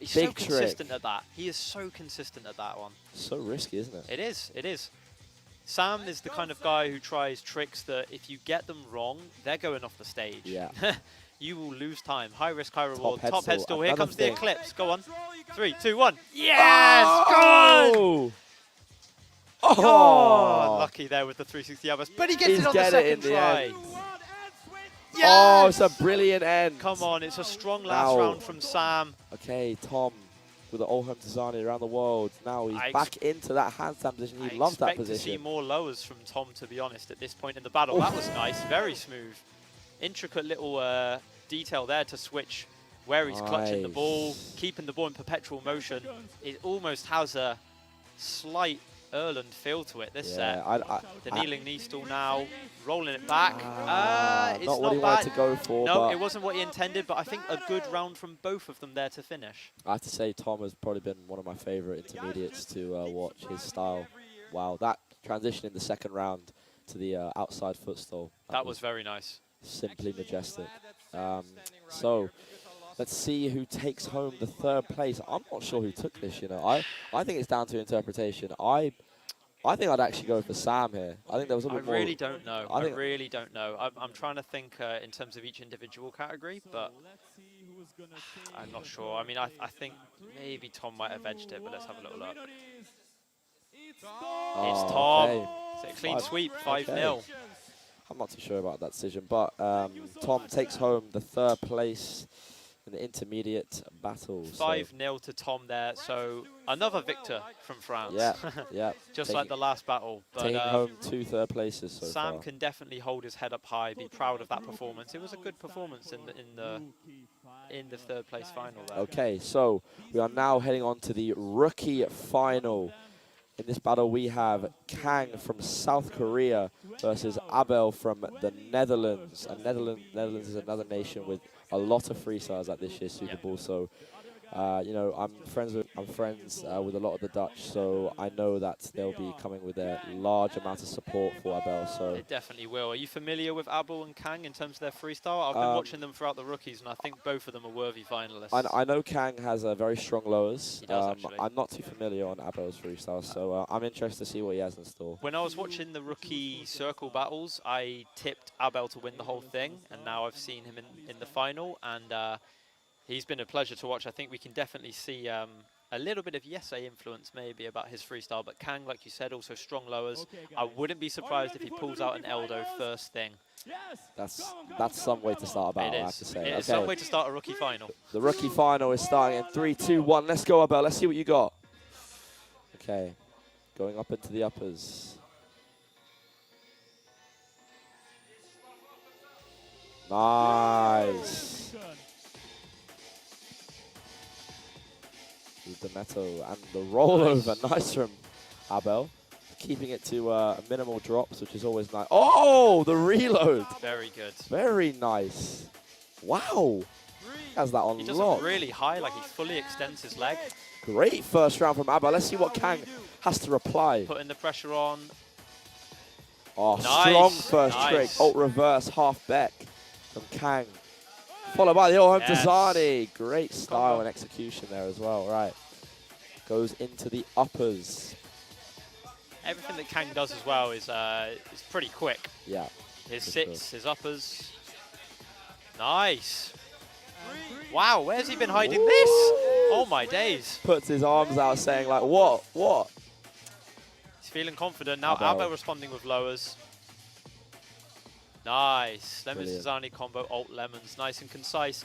He's Big so trick. consistent at that. He is so consistent at that one. So risky, isn't it? It is, it is. Sam is the kind of guy who tries tricks that if you get them wrong, they're going off the stage. Yeah. You will lose time. High risk, high reward. Top head head stall. stall. Here Another comes thing. the eclipse. Go on. 3, 2, 1. Yes! Oh! Gone! Oh! Lucky there with the 360 elbows. But he gets He's it on the get it second in the try. end. Yes! Oh, it's a brilliant end. Come on, it's a strong last Now- round from Sam. Okay, Tom with the Olhem Tazani around the world. Now he's I back into that handstand position. He I loves that expect to see position. more lowers from Tom, to be honest, at this point in the battle. That was nice, very smooth. Intricate little detail there to switch where he's clutching the ball, Nice. keeping the ball in perpetual motion. It almost has a slight Erland feel to it, this set. The kneeling knee stool now, rolling it back. It's not what he bad. wanted to go for. No, but it wasn't what he intended, but I think a good round from both of them there to finish. I have to say, Tom has probably been one of my favorite intermediates to watch. His style. Wow, that transition in the second round to the outside foot stall. That was very nice. Simply majestic. So let's see who takes home the third place. I'm not sure who took this, you know. I think it's down to interpretation. I think I'd actually go for Sam here. I think there was a little bit more. I really don't know. I think really don't know. I'm trying to think in terms of each individual category, but I'm not sure. I mean, I think maybe Tom might have edged it, but let's have a little look. It's Tom. Okay. It's a clean sweep, 5-0. I'm not too sure about that decision, but Tom takes home the third place in the intermediate battle. 5-0 to Tom there, so another victor from France. Yeah, yeah. Just like the last battle. But taking home 2 third places so Sam far. can definitely hold his head up high, be proud of that performance. It was a good performance in the third place final there. Okay, so we are now heading on to the rookie final. In this battle, we have Kang from South Korea versus Abel from the Netherlands. And Netherlands is another nation with a lot of freestyles at this year's Super Bowl. So, you know, I'm friends with a lot of the Dutch. So I know that they'll be coming with a large amount of support for Abel. So It definitely will. Are you familiar with Abel and Kang in terms of their freestyle? I've been watching them throughout the rookies, and I think both of them are worthy finalists. I know Kang has a very strong lowers. He does, actually. I'm not too familiar on Abel's freestyle, so I'm interested to see what he has in store. When I was watching the rookie circle battles, I tipped Abel to win the whole thing, and now I've seen him in the final, and he's been a pleasure to watch. I think we can definitely see a little bit of Yesay influence maybe about his freestyle, but Kang, like you said, also strong lowers. I wouldn't be surprised if he pulls out an Eldo first thing. That's some way to start a battle, I have to say. It is some way to start a rookie final. The rookie final is starting in 3, 2, 1. Let's go, Abel. Let's see what you got. Okay, going up into the uppers. Nice. The Meto and the rollover. Nice from Abel. Keeping it to minimal drops, which is always nice. Oh, the reload. Very good. Very nice. Wow. Has that on He does lock. it really high, like he fully extends his leg. Great first round from Abel. Let's see what Kang has to reply. Putting the pressure on. Oh, Nice, strong first trick. nice. Alt reverse, half back from Kang. Followed by the Olhem Yes. Tazani. Great style and execution there as well. Right. Goes into the uppers. Everything that Kang does as well is pretty quick. Yeah. His for sits, sure. his uppers. Nice. Wow, where's he been hiding this? Oh my days. Puts his arms out saying like, what? What? He's feeling confident. Now Abel. Abel responding with lowers. Nice. Lemons Brilliant. Tazani combo, alt lemons. Nice and concise.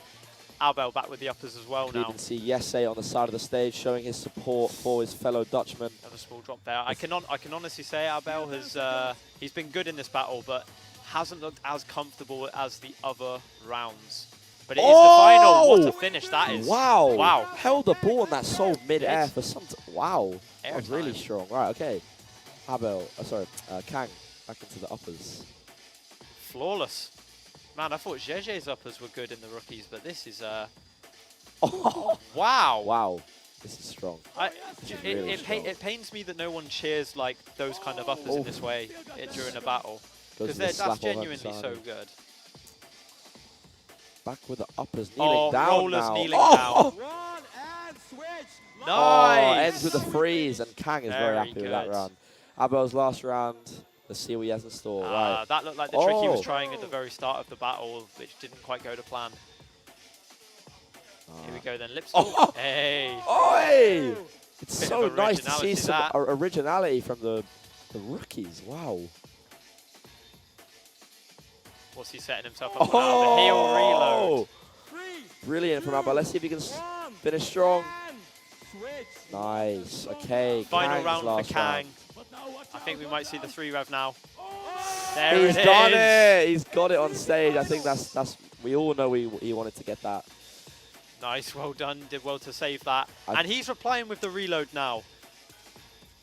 Abel back with the uppers as well You now. can see Yesay on the side of the stage showing his support for his fellow Dutchman. Another small drop there. I can honestly say Abel has he's been good in this battle, but hasn't looked as comfortable as the other rounds. But it is the final. What a finish that is. Wow. Wow. Held the ball in that soul mid-air Yes. for some wow. That was really Airtime. strong. Right, okay. Abel, Kang back into the uppers. Flawless. Man, I thought JJ's uppers were good in the rookies, but this is Oh, wow. wow. This is strong. It pains me that no one cheers like those kind of uppers in this way during a battle. Because that's genuinely so good. Back with the uppers, kneeling down rollers now. kneeling down. Nice! Ends with the freeze, and Kang is very happy with that round. ABEL's last round. Let's see what he has in store. Right. That looked like the trick he was trying at the very start of the battle, which didn't quite go to plan. Here we go then, lips. Hey! Oi! It's Bit so of nice to see originality some that. originality from the rookies. Wow. What's he setting himself up for now? The heel reload. Brilliant from ABEL. Let's see if he can finish strong. Nice. Okay. Final Kang's round last for Kang. round. I think we might see the 3-rev now. There He's it done is. it. He's got it on stage. I think that's we all know he wanted to get that. Nice, well done. Did well to save that. And he's replying with the reload now.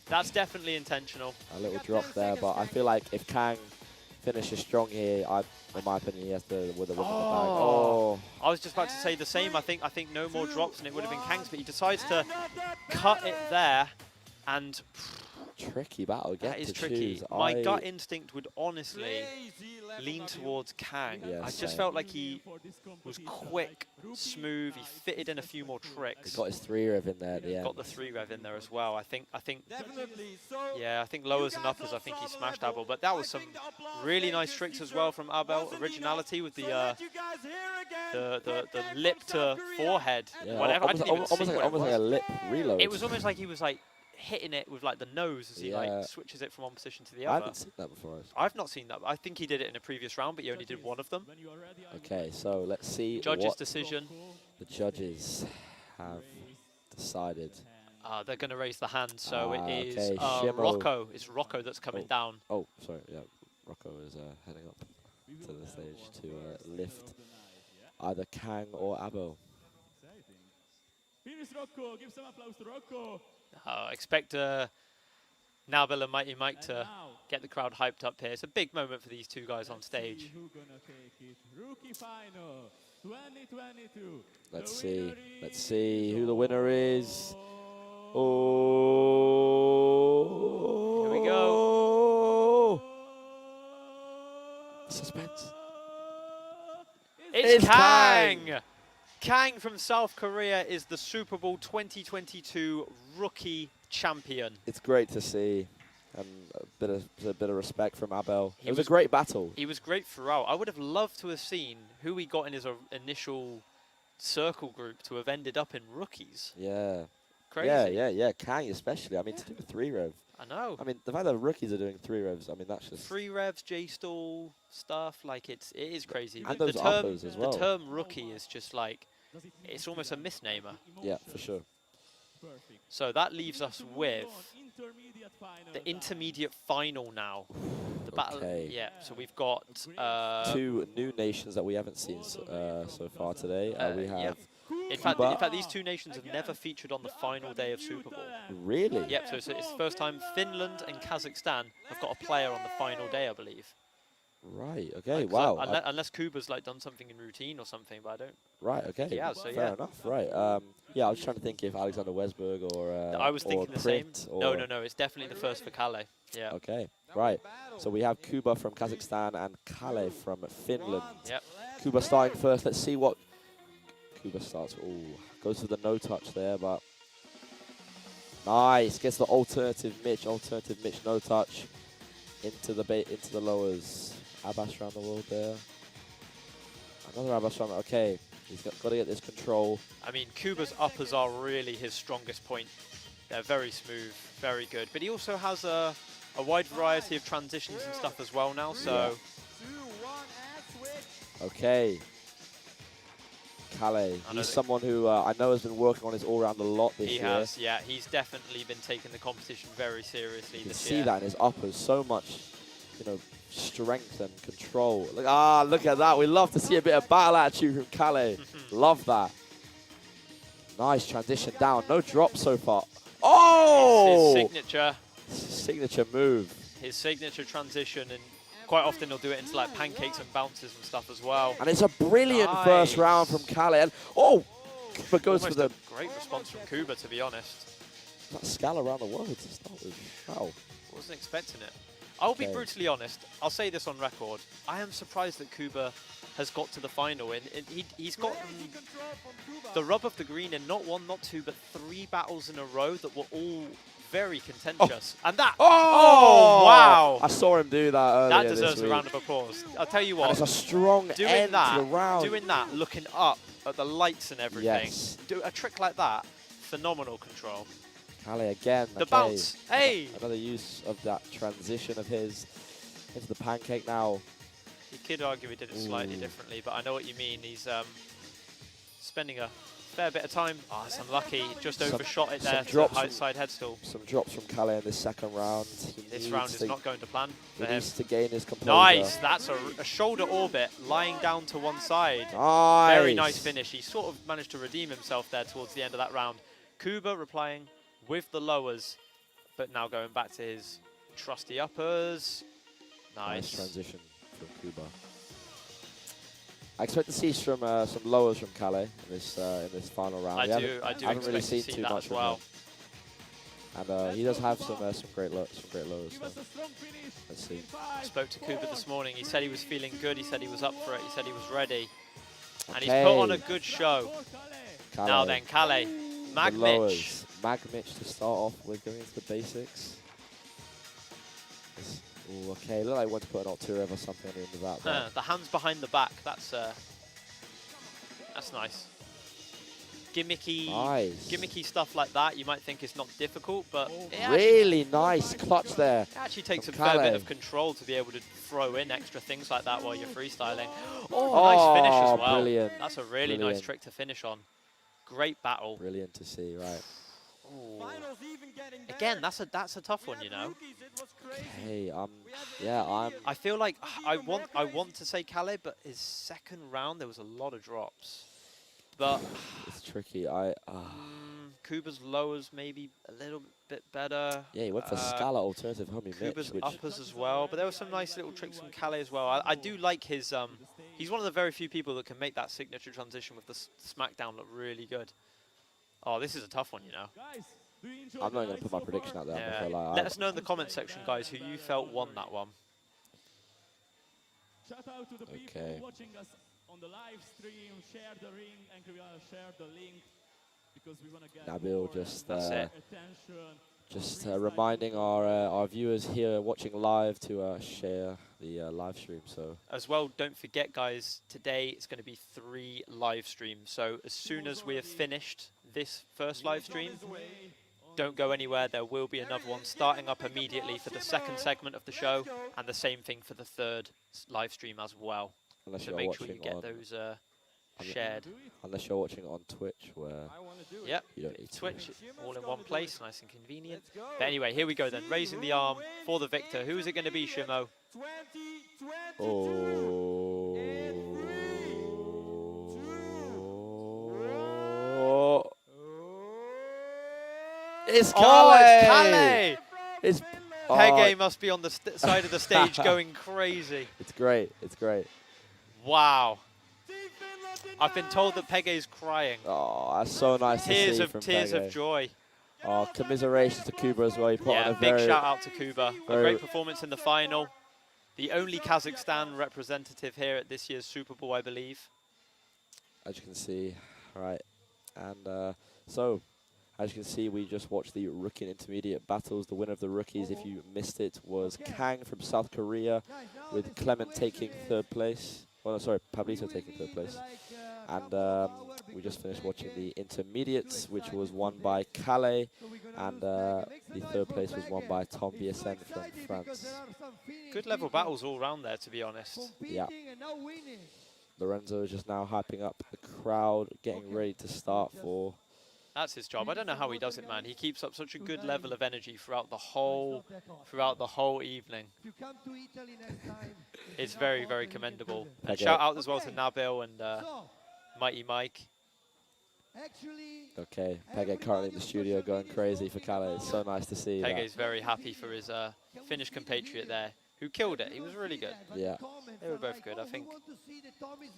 That's definitely intentional. A little drop there, but I feel like if Kang finishes strong here, in my opinion, he has to with the whip in the bag. Oh. I was just about to say the same. I think no more drops and it would have been Kang's, but he decides to cut it there, and tricky battle again. that is tricky. My gut instinct would honestly lean towards Kang. Yeah, I just felt like he was quick, smooth. He fitted in a few more tricks. He got his 3-rev in there at the end. Got the 3-rev in there as well. I think yeah, I think lowers and uppers, I think he smashed ABEL, but that was some really nice tricks as well from ABEL. Originality with the lip to forehead, Yeah, whatever. almost like a lip reload. It was almost like he was like hitting it with like the nose as he like switches it from one position to the other. I haven't seen that before. I've not seen that. I think he did it in a previous round, but he only did one of them. Okay, so let's see Judges' what decision. the judges have decided. They're going to raise the hand, so it is okay, Shimo. Rocco. It's Rocco that's coming down. Oh, sorry, yeah. Rocco is heading up to the stage to lift either Kang or ABEL. Finish Rocco, give some applause to Rocco. Expect Nabel and Mighty Mike to get the crowd hyped up here. It's a big moment for these two guys on stage. Who's gonna take it? Rookie final 2022. Let's see who the winner is. Oh, here we go. Suspense. It's Kang. Kang from South Korea is the Super Bowl 2022 rookie champion. It's great to see, and a bit of respect from ABEL. It was a great battle. He was great throughout. I would have loved to have seen who he got in his initial circle group to have ended up in rookies. Yeah. Crazy. Yeah. Kang especially. I mean, to do a 3-rev. I know. I mean, the fact that rookies are doing 3-revs, I mean, that's just 3-revs, J-stall stuff, like it is crazy. And those uppers as well. The term rookie is just like, it's almost a misnomer. Yeah, for sure. So that leaves us with the intermediate final now. The battle. Yeah. So we've got 2 new nations that we haven't seen so far today. We have. In fact, these 2 nations have never featured on the final day of Super Bowl. Really? Yep. So it's the first time Finland and Kazakhstan have got a player on the final day, I believe. Right. Okay. Like, wow. Unless Kuba's like done something in routine or something, but I don't. Right. Okay. Yeah. So fair enough. Right. Yeah. I was trying to think if Alexander Westberg or. I was thinking the same. No. It's definitely the first for KALLE. Yeah. Okay. Right. So we have KUBA from Kazakhstan and KALLE from Finland. Yep. KUBA starting first. Let's see what KUBA starts. Oh, goes for the no touch there, but nice. Gets the alternative Mitch no touch into the lowers. Abash around the world there. Another Abash around. Okay, he's got to get this control. I mean, Kuba's uppers are really his strongest point. They're very smooth, very good. But he also has a wide variety of transitions and stuff as well now. So. Yeah. Okay. KALLE. He's someone who I know has been working on his all-round a lot this year. He has, yeah. He's definitely been taking the competition very seriously this year. You can see that in his uppers. So much, strength and control. Look at that. We love to see a bit of battle attitude from KALLE. Love that. Nice transition down. No drop so far. Oh! It's his signature move. His signature transition, and quite often he'll do it into like pancakes and bounces and stuff as well. And it's a brilliant first round from KALLE. And Kuba goes for Almost the a great response from KUBA, to be honest. that scale around the world to start with. Wow. Wasn't expecting it. I'll be Okay. brutally honest. I'll say this on record. I am surprised that KUBA has got to the final. And he's gotten the rub of the green in not one, not two, but 3 battles in a row that were all very contentious. And that, wow! I saw him do that earlier. That deserves a round of applause. I'll tell you what. And it's a strong end to the round. Doing that, looking up at the lights and everything. Yes. Do a trick like that, phenomenal control. KALLE again. The bounce, hey! Another use of that transition of his into the pancake now. You could argue he did it slightly differently, but I know what you mean. He's spending a fair bit of time. Oh, it's unlucky. Just overshot it there to the side headstall. Some drops from KALLE in this second round. This round is not going to plan for he him. needs to gain his composure. Nice. That's a shoulder orbit lying down to one side. Nice. Very nice finish. He sort of managed to redeem himself there towards the end of that round. KUBA replying with the lowers, but now going back to his trusty uppers. Nice transition from KUBA. I expect to see some lowers from KALLE in this final round. I do haven't expect really to seen see too that much as well. From him. And he does have some great lowers. So. Let's see. I spoke to KUBA this morning. He said he was feeling good. He said he was up for it. He said he was ready. And he's put on a good show. KALLE. Now then, KALLE. Mag Mitch. Mag Mitch to start off with, going into the basics. Ooh, okay, look like I want to put an Altura or something on the end of that. The hands behind the back. That's nice. Gimmicky stuff like that. You might think it's not difficult, but really nice clutch there. It actually takes a KALLE. fair bit of control to be able to throw in extra things like that while you're freestyling. Oh, nice finish as well. Brilliant. That's a really nice trick to finish on. Great battle. Brilliant to see, right. Ooh. Again, that's a tough one, you know. Okay, I feel like I want to say KALLE, but his second round there was a lot of drops. But it's tricky. KUBA's lowers maybe a little bit better. Yeah, he went for Scala alternative homie KUBA's Mitch, uppers as well, but there were some nice little tricks from KALLE as well. I do like his. He's one of the very few people that can make that signature transition with the smackdown look really good. Oh, this is a tough one, you know. I'm not going to put my prediction out there. Yeah. Let us know in the comment section, guys, who you felt won that one. Shout out to the people watching us on the live stream. Share the ring and share the link because we want to get Nabil attention. just reminding our viewers here watching live to share the live stream. So as well, don't forget, guys, today it's going to be 3 live streams. So as soon as we have finished this first live stream, don't go anywhere. There will be another one starting up immediately for the second segment of the show, and the same thing for the third live stream as well. Unless so you're make sure you watching get those shared. Unless you're watching it on Twitch, where yep, you don't need Twitch, all in one place, nice and convenient. But anyway, here we go then. Raising the arm for the victor. Who is it going to be, Shimo? Oh. It's KALLE! Oh, it's KALLE! It's Pege must be on the side of the stage going crazy. It's great. It's great. Wow. I've been told that Pege is crying. Oh, that's so nice to see from Tears Pege. of joy. Oh, commiserations to KUBA as well. He put on a big very shout out to KUBA. A great performance in the final. The only Kazakhstan representative here at this year's Super Bowl, I believe. As you can see, right. And so, as you can see, we just watched the rookie and intermediate battles. The winner of the rookies, if you missed it, was KANG from South Korea, with CLEMENT taking 3rd place. Well, no, sorry, PABLITO taking 3rd place. And we just finished watching the intermediates, which was won by KALLE, and the 3rd place was won by Tom BSN from France. Good level battles all round there, to be honest. Yeah. Lorenzo is just now hyping up the crowd, getting ready to start for... That's his job. I don't know how he does it, man. He keeps up such a good level of energy throughout the whole evening. It's very, very commendable. And shout out as well to Nabil and Mighty Mike. Okay, Pege currently in the studio going crazy for KALLE. It's so nice to see. Pege is very happy for his Finnish compatriot there, who killed it. He was really good. Yeah. They were both good, I think.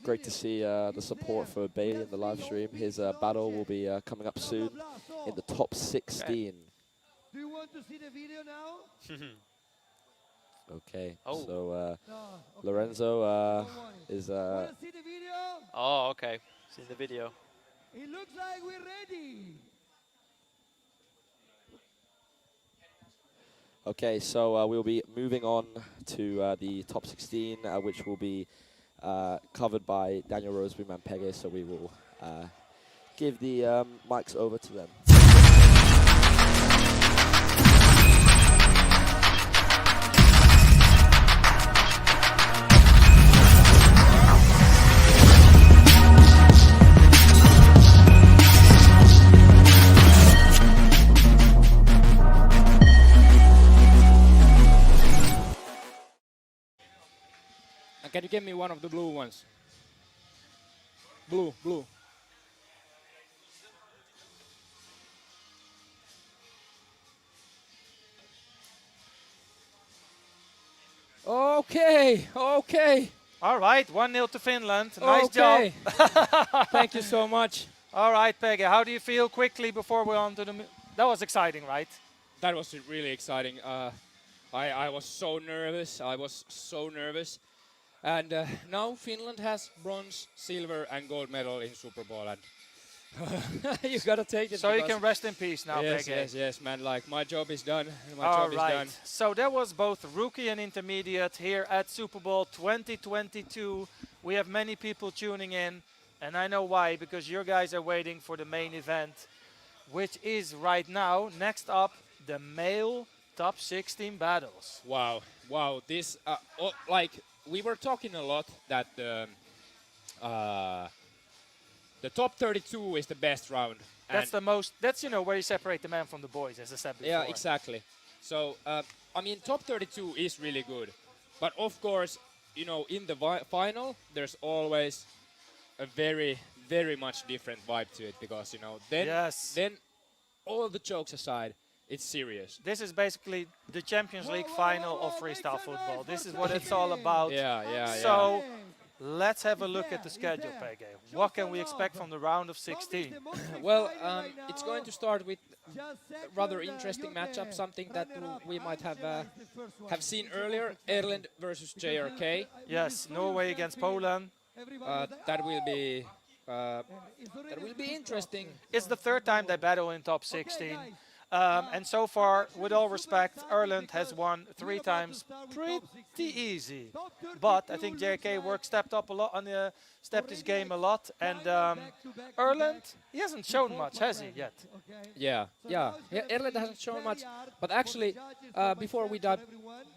Great to see the support for Bailey in the live stream. His battle will be coming up soon in the top 16. Do you want to see the video now? Okay, Oh. so Lorenzo is... Want to see the video? Oh, okay. See the video. It looks like we're ready. Okay, so we'll be moving on to the top 16, which will be covered by Daniel Rosebeam and Pege, so we will give the mics over to them. Can you give me one of the blue ones? Blue, blue. Okay, okay. All right, 1-0 to Finland. Nice job. Thank you so much. All right, Pege, how do you feel quickly before we're on to the... That was exciting, right? That was really exciting. I was so nervous. I was so nervous. And now Finland has bronze, silver and gold medal in Super Bowl. And you gotta take it. So you can rest in peace now, yes, Pege. yes, man. Like, my job is done. My All job right. is done. So that was both rookie and intermediate here at Super Bowl 2022. We have many people tuning in, and I know why, because your guys are waiting for the main event, which is right now. Next up, the male top 16 battles. Wow, wow. This, like, we were talking a lot that the top 32 is the best round. That's the most, that's, you know, where you separate the men from the boys, as I said before. Yeah, exactly. So, I mean, top 32 is really good. But of course, you know, in the final, there's always a very, very much different vibe to it because, you know, then all the jokes aside, it's serious. This is basically the Champions League final of freestyle football. This is what it's all about. So let's have a look at the schedule, Pege. What can we expect from the round of 16? Well, it's going to start with a rather interesting matchup, something that we might have seen earlier, ERLEND versus JRK. Yes, Norway against Poland. That will be interesting. It's the third time they battle in top 16. And so far, with all respect, ERLEND has won 3 times pretty easy. But I think JRK stepped up a lot, stepped his game a lot. And ERLEND, he hasn't shown much, has he, yet? Yeah, ERLEND hasn't shown much. But actually, before we dive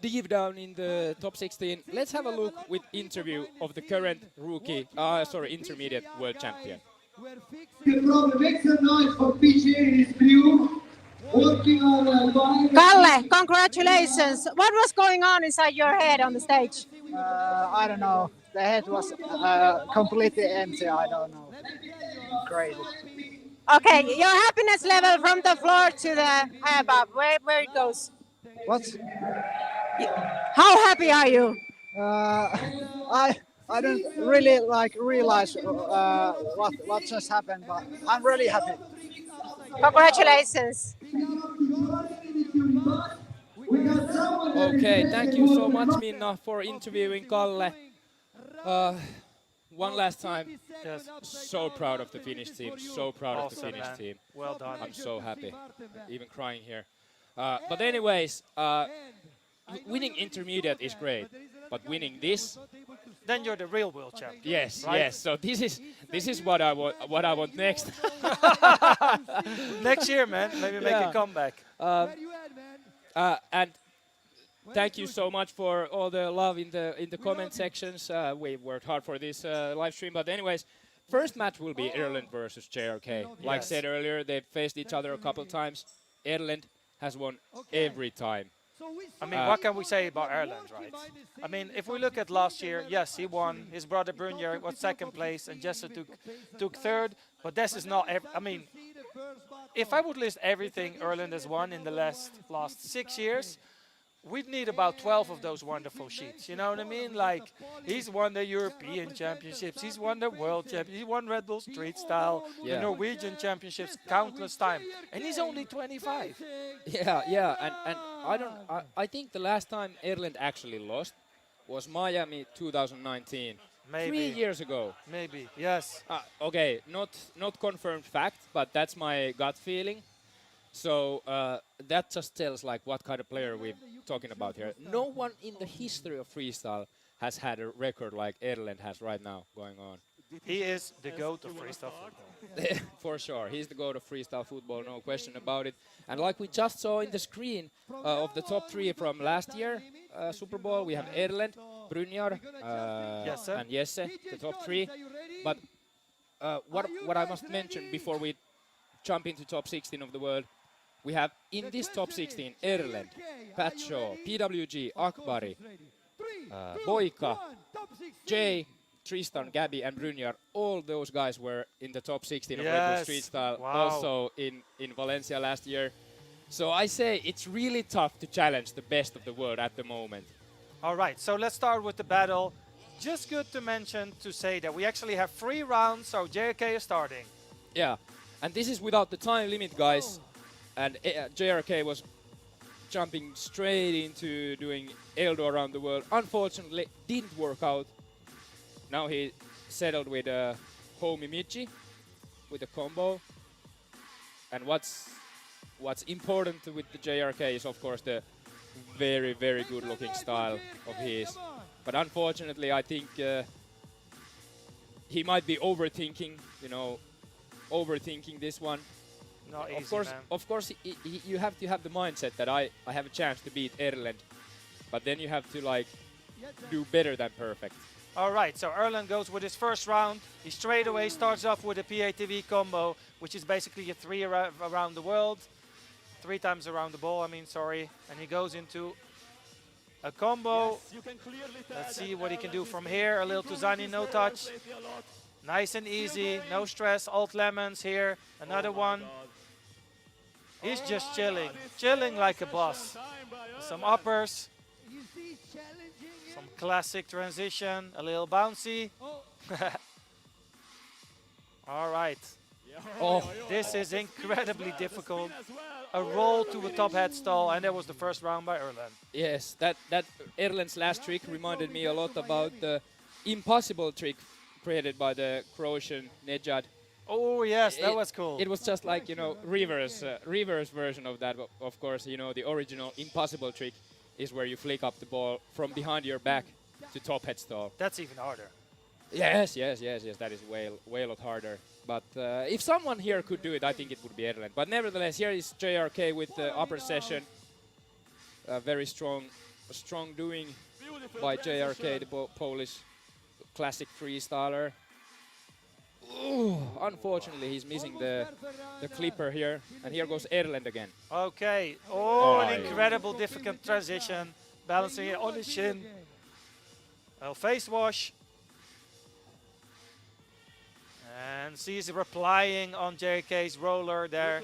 deep down in the top 16, let's have a look with interview of the current intermediate world champion. Make some noise for PJ and his crew. Kalle, congratulations. What was going on inside your head on the stage? I don't know. The head was completely empty. I don't know. Crazy. Okay, your happiness level from the floor to the above, where it goes? What? How happy are you? I don't really realize what just happened, but I'm really happy. Congratulations. Okay, thank you so much, Minna, for interviewing Kalle. One last time. Yes. So proud of the Finnish team. So proud of the Finnish team. Well done. I'm so happy. Even crying here. But anyways, winning intermediate is great, but winning this, then you're the real world champion. Yes, right? yes. So this is what I want next. Next year, man. Maybe make a comeback. And thank you so much for all the love in the comment sections. We worked hard for this live stream, but anyways, first match will be ERLEND versus JRK. Like said earlier, they've faced each other a couple times. ERLEND has won every time. I mean, what can we say about ERLEND, right? I mean, if we look at last year, yes, he won. His brother Bruniar was second place, and Jesse took third. But this is not. I mean, if I would list everything ERLEND has won in the last 6 years, we'd need about 12 of those wonderful sheets. You know what I mean? Like, he's won the European Championships, he's won the World Championships, he won Red Bull Street Style, the Norwegian Championships countless times, and he's only 25. Yeah, and I think the last time Erlend actually lost was Miami 2019. Maybe. 3 years ago. Maybe, yes. Okay, not confirmed fact, but that's my gut feeling. So that just tells like what kind of player we're talking about here. No one in the history of freestyle has had a record like Erlend has right now going on. He is the GOAT of freestyle football. For sure, he's the GOAT of freestyle football, no question about it. And like we just saw in the screen of the top 3 from last year Super Bowl, we have Erlend, Bruniar, and Jesse, the top 3. But what I must mention before we jump into top 16 of the world, we have in this top 16 Erlend, PATSHAW, PWG, Akbari, Boyka, Jay, Tristan, Gabby, and Bruniar. All those guys were in the top 16 of Red Bull Street Style, also in Valencia last year. So I say it's really tough to challenge the best of the world at the moment. All right, so let's start with the battle. Just good to mention to say that we actually have 3 rounds, so JRK is starting. Yeah, and this is without the time limit, guys. And JRK was jumping straight into doing Eldo around the world. Unfortunately, didn't work out. Now he settled with Homie Michi with a combo. And what's important with the JRK is, of course, the very, very good looking style of his. But unfortunately, I think he might be overthinking, overthinking this one. Not easy, of course, you have to have the mindset that I have a chance to beat Erlend, but then you have to like do better than perfect. All right, so Erlend goes with his first round. He straight away starts off with a PATV combo, which is basically a 3 around the world, 3 times around the ball. And he goes into a combo. Let's see what he can do from here. A little Tuzani, no touch. Nice and easy, no stress. Alt lemons here, another one. He's just chilling like a boss. Some uppers, some classic transition, a little bouncy. All right. This is incredibly difficult. A roll to a top head stall, and that was the first round by Erlend. Yes, that Erlend's last trick reminded me a lot about the impossible trick created by the Croatian Nejad. Oh yes, that was cool. It was just like, reverse version of that. Of course, the original impossible trick is where you flick up the ball from behind your back to top head stall. That's even harder. Yes, that is way a lot harder. But if someone here could do it, I think it would be Erlend. But nevertheless, here is JRK with the upper session. Very strong doing by JRK, the Polish classic freestyler. Ooh, unfortunately, he's missing the clipper here. And here goes Erlend again. Okay. An incredible difficult transition. Balancing it on his shin. Face wash. And sees replying on JK's roller there.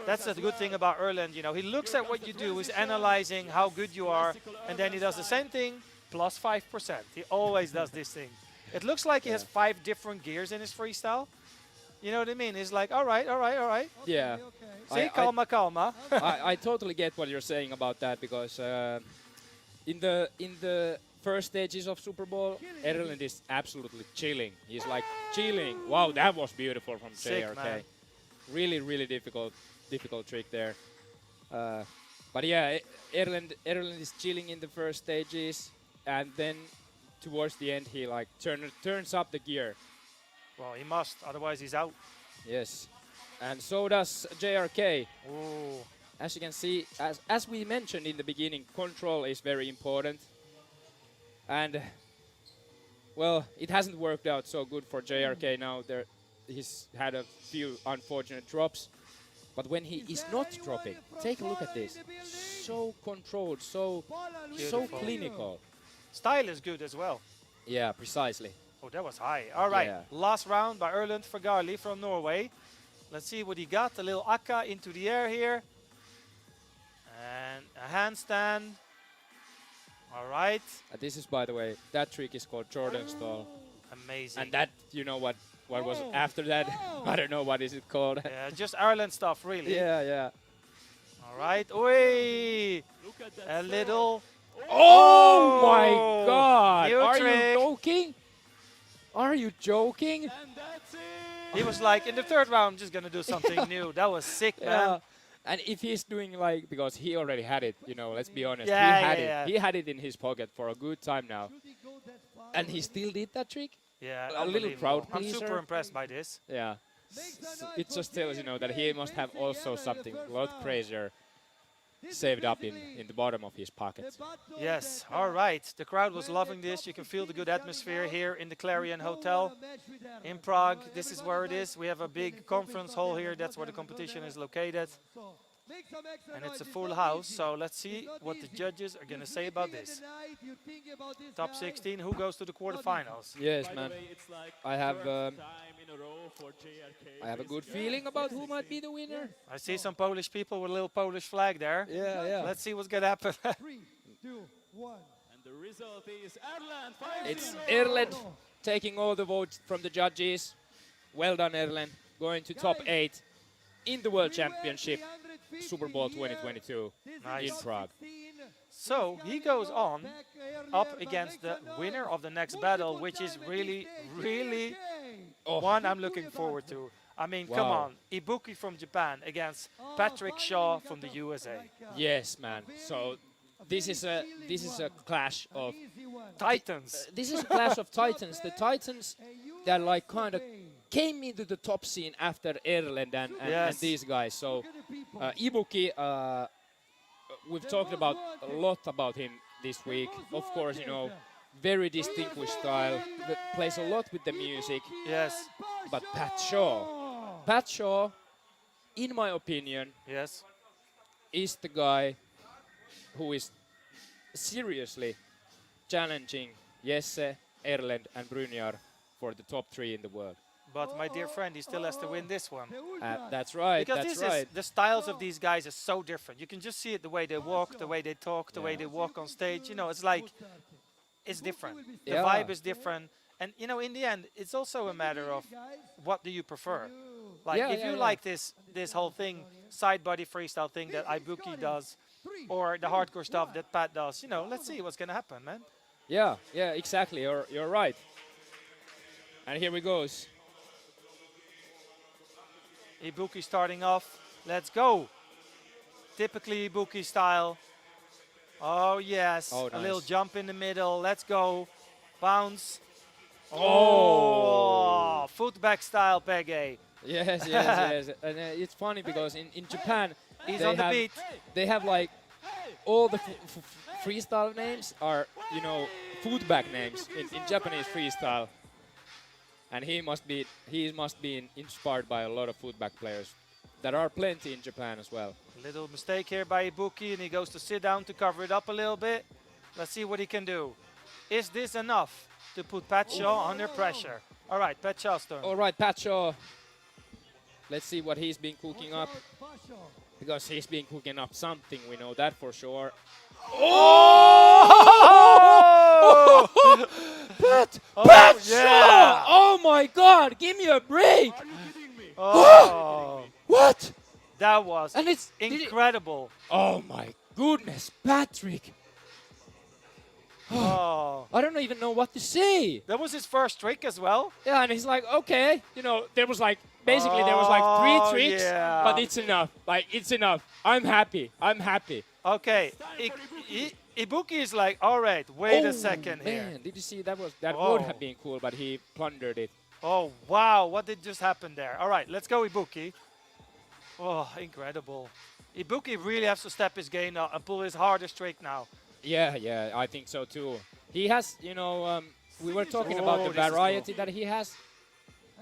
That's the good thing about Erlend. He looks at what you do, he's analyzing how good you are, and then he does the same thing, plus 5%. He always does this thing. It looks like he has 5 different gears in his freestyle. You know what I mean? He's like, all right. Yeah. See, calma. I totally get what you're saying about that, because in the first stages of Super Bowl, Erlend is absolutely chilling. He's like chilling. Wow, that was beautiful from JRK. Really, really difficult trick there. But yeah, Erlend is chilling in the first stages, and then towards the end he like turns up the gear. Well, he must, otherwise he's out. Yes, and so does JRK. Ooh. As you can see, as we mentioned in the beginning, control is very important. And, well, it hasn't worked out so good for JRK now. He's had a few unfortunate drops. But when he is not dropping, take a look at this. So controlled, so clinical. Style is good as well. Yeah, precisely. Oh, that was high. All right, yeah. Last round by Erlend Vergarli from Norway. Let's see what he got. A little akka into the air here. And a handstand. All right. This is, by the way, that trick is called Jordan stall. Amazing. And that, you know what was after that? I don't know what is it called. Yeah, just Ireland stuff, really. Yeah. All right. Oi! A little. Oh my God! New Are trick. you joking? Are you joking? He was like, in the third round, I'm just gonna do something new. That was sick, man. Yeah. And if he's doing like, because he already had it, you know, let's be honest, Yeah, he had it. yeah. He had it in his pocket for a good time now. And he still did that trick? Yeah, A little crowd I'm pleaser. super impressed by this. Yeah. It just tells, you know, that he must have also something, a lot crazier saved up in the bottom of his pocket. Yes, all right. The crowd was loving this. You can feel the good atmosphere here in the Clarion Hotel in Prague. This is where it is. We have a big conference hall here. That's where the competition is located. And it's a full house, so let's see what the judges are going to say about this. Top 16, who goes to the quarterfinals? Yes, man. I have a good feeling about who might be the winner. I see some Polish people with a little Polish flag there. Yeah. Let's see what's going to happen. 3, 2, 1. And the result is Erlend. It's Erlend taking all the votes from the judges. Well done, Erlend. Going to top 8 in the World Championship Super Bowl 2022 in Prague. So he goes on up against the winner of the next battle, which is really, really one I'm looking forward to. I mean, come on, Ibuki from Japan against Patrick Shaw from the USA. Yes, man. So this is a clash of titans. This is a clash of titans. The titans that like kind of came into the top scene after Erlend and these guys. So Ibuki, we've talked about a lot about him this week. Of course, you know, very distinguished style, that plays a lot with the music. Yes. But Patshaw, in my opinion, yes, is the guy who is seriously challenging Jesse, Erlend and Bruniar for the top 3 in the world. But my dear friend, he still has to win this one. That's right. Because the styles of these guys are so different. You can just see it the way they walk, the way they talk, the way they walk on stage. You know, it's like, it's different. The vibe is different. And, you know, in the end, it's also a matter of what do you prefer. Like, if you like this whole thing, side body freestyle thing that Ibuki does, or the hardcore stuff that Pat does, you know, let's see what's going to happen, man. Yeah, exactly. You're right. And here we goes. Ibuki starting off. Let's go. Typically Ibuki style. Oh, yes. Oh, nice. A little jump in the middle. Let's go. Bounce. Oh. Foot back style, Pege. Yes. And it's funny because in Japan, he's on the beat. They have like all the freestyle names are, you know, foot back names in Japanese freestyle. And he must be inspired by a lot of footback players. There are plenty in Japan as well. Little mistake here by Ibuki, and he goes to sit down to cover it up a little bit. Let's see what he can do. Is this enough to put PATSHAW under pressure? All right, PATSHAW's turn. All right, PATSHAW. Let's see what he's been cooking up. Because he's been cooking up something, we know that for sure. Oh! PATSHAW! Yeah. Oh my God! Give me a break! Oh. What? That was and it's incredible. Oh my goodness, Patrick! Oh. I don't even know what to say. That was his first trick as well. Yeah, and he's like, okay, you know, there was like basically there was like 3 tricks, but it's enough. Like it's enough. I'm happy. Okay. Ibuki is like, all right, wait a second here. Man, did you see that would have been cool, but he plundered it. Oh, wow, what did just happen there? All right, let's go Ibuki. Oh, incredible. Ibuki really has to step his game now and pull his hardest trick now. Yeah, I think so too. He has, you know, we were talking about the variety that he has.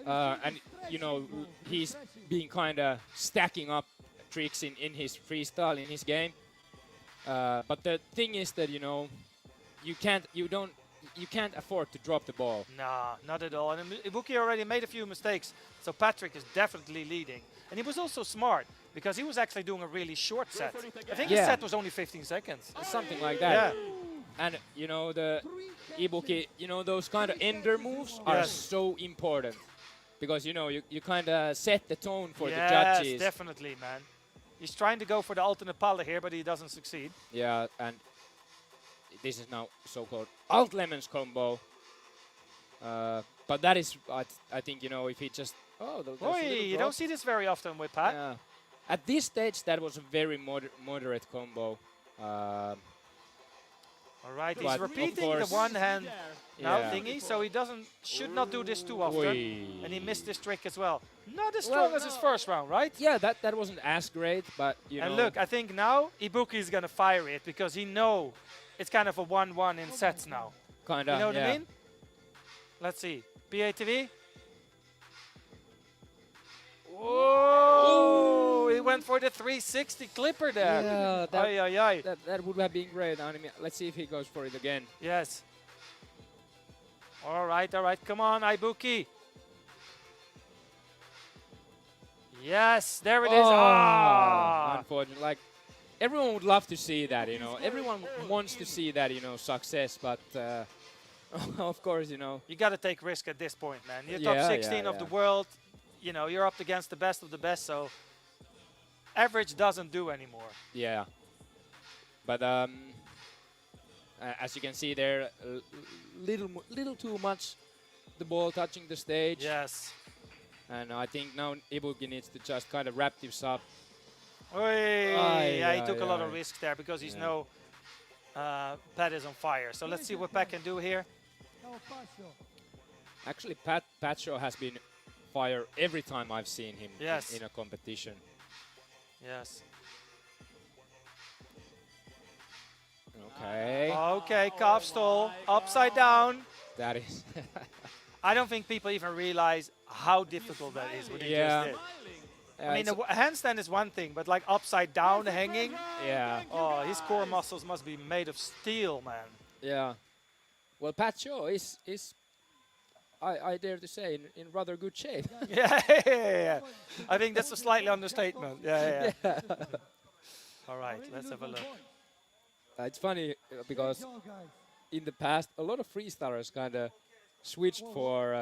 And, you know, he's been kind of stacking up tricks in his freestyle, in his game. But the thing is that, you know, you you can't afford to drop the ball. Nah, not at all. And Ibuki already made a few mistakes, so Patrick is definitely leading. And he was also smart, because he was actually doing a really short set. I think his set was only 15 seconds. Something like that. Yeah. And, you know, the Ibuki, you know, those kind of ender moves are so important. Because, you know, you kind of set the tone for the judges. Yes, definitely, man. He's trying to go for the alternate palle here, but he doesn't succeed. Yeah, and this is now so-called alt lemons combo. But that is, I think, you know, if he just... Oh, you don't see this very often with Pat. Yeah. At this stage, that was a very moderate combo. All right, he's repeating the one hand now thingy, so he should not do this too often. And he missed this trick as well. Not as strong as his first round, right? Yeah, that wasn't as great, but you know. And look, I think now Ibuki is gonna fire it because he know it's kind of a 1-1 in sets now. Kinda. You know what I mean? Let's see. PATV. Whoa! He went for the 360 clipper there. Yeah, that would have been great. I mean, let's see if he goes for it again. Yes. All right. Come on, Ibuki. Yes, there it is. Unfortunately, like everyone would love to see that, you know. Everyone wants to see that, you know, success, but of course, you know. You got to take risk at this point, man. You're top 16 of the world. You know, you're up against the best of the best, so average doesn't do anymore. Yeah. But as you can see there, little too much the ball touching the stage. Yes. And I think now Ibuki needs to just kind of wrap this up. Yeah, he took a lot of risks there because he's no Pat is on fire. So let's see what Pat can do here. Actually, Pacho has been fire every time I've seen him in a competition. Yes. Okay. Okay, calf stall, upside down. That is. I don't think people even realize how difficult that is what he just did. I mean, a handstand is one thing, but like upside down hanging. Yeah. Oh, his core muscles must be made of steel, man. Yeah. Well, Pacho is I dare to say, in rather good shape. Yeah. I think that's a slightly understatement. Yeah. All right, let's have a look. It's funny because in the past, a lot of freestylers kind of switched for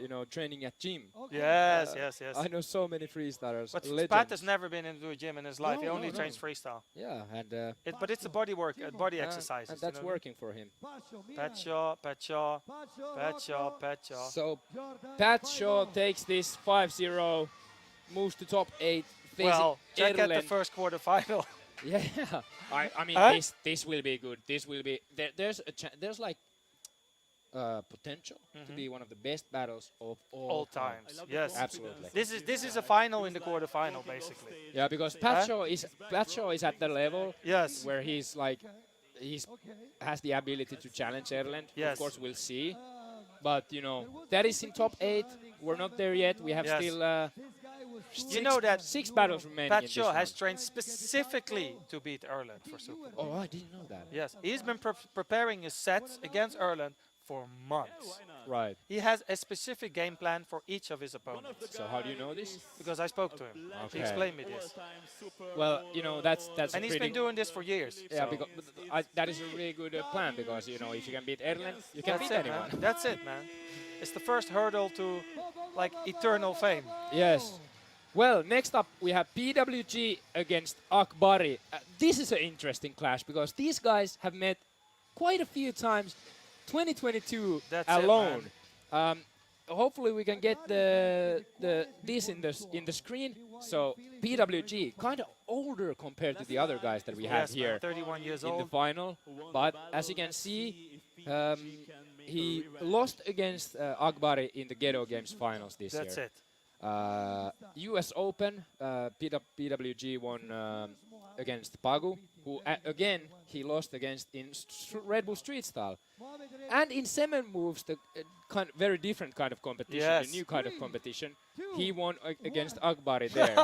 you know, training at gym. Yes. I know so many freestylers. But Pat has never been into a gym in his life. He only trains freestyle. Yeah, and but it's a body work, body exercise. And that's working for him. Pacho. So Pacho takes this 5-0, moves to top 8. Well, check out the Erlend. first quarterfinal. Yeah, I mean this will be good. This will be there's like potential to be one of the best battles of all times. Yes, absolutely. This is a final in the quarterfinal, basically. Yeah, because Pacho is at the level where he's like has the ability to challenge Erlend. Yes. Of course, we'll see. But you know, that is in top 8. We're not there yet. We have still. You know that 6 battles remaining. Pacho has trained specifically to beat Erlend for Super Bowl. Oh, I didn't know that. Yes, he's been preparing his sets against Erlend for months. Right. He has a specific game plan for each of his opponents. So how do you know this? Because I spoke to him. Okay. He explained me this. Well, you know, that's and he's been doing this for years. Yeah, because that is a really good plan, because you know, if you can beat Erlend, you can beat anyone. Man. That's it, man. It's the first hurdle to like eternal fame. Yes. Well, next up we have PWG against Akbari. This is an interesting clash because these guys have met quite a few times. 2022 alone. Hopefully we can get this in the screen. So PWG kind of older compared to the other guys that we have here 31 years in old. the final. But as you can see, he lost against Akbari in the Ghetto Games finals this year. That's it. US Open, PWG won against Pagu, who again he lost against in Red Bull Street Style, and in Semen Moves, the kind of very different kind of competition, a new kind of competition. He won against Akbari there.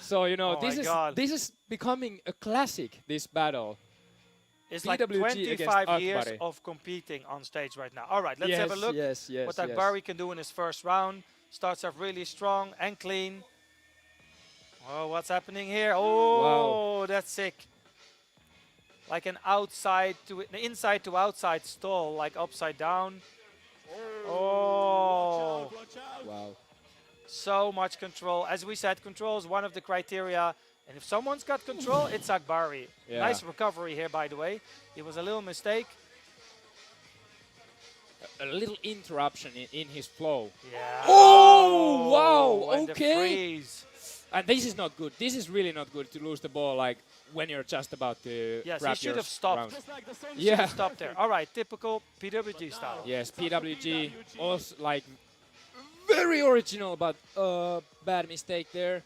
So you know, this is becoming a classic. This battle. It's like PWG against 25 years Akbari. of competing on stage right now. All right, let's Yes, have a look yes, yes, what yes. Akbari can do in his first round. Starts off really strong and clean. Oh, what's happening here? Oh, that's sick. Like an inside to outside stall, like upside down. Oh. Wow. So much control. As we said, control is one of the criteria. And if someone's got control, it's Akbari. Yeah. Nice recovery here, by the way. It was a little mistake. A little interruption in his flow. Yeah. Oh, wow. And the Okay. freeze. And this is not good. This is really not good to lose the ball like when you're just about to Yes, wrap he should your have stopped. round. Should Yeah. have stopped there. All right, typical PWG style. Yes, PWG also like very original, but bad mistake there.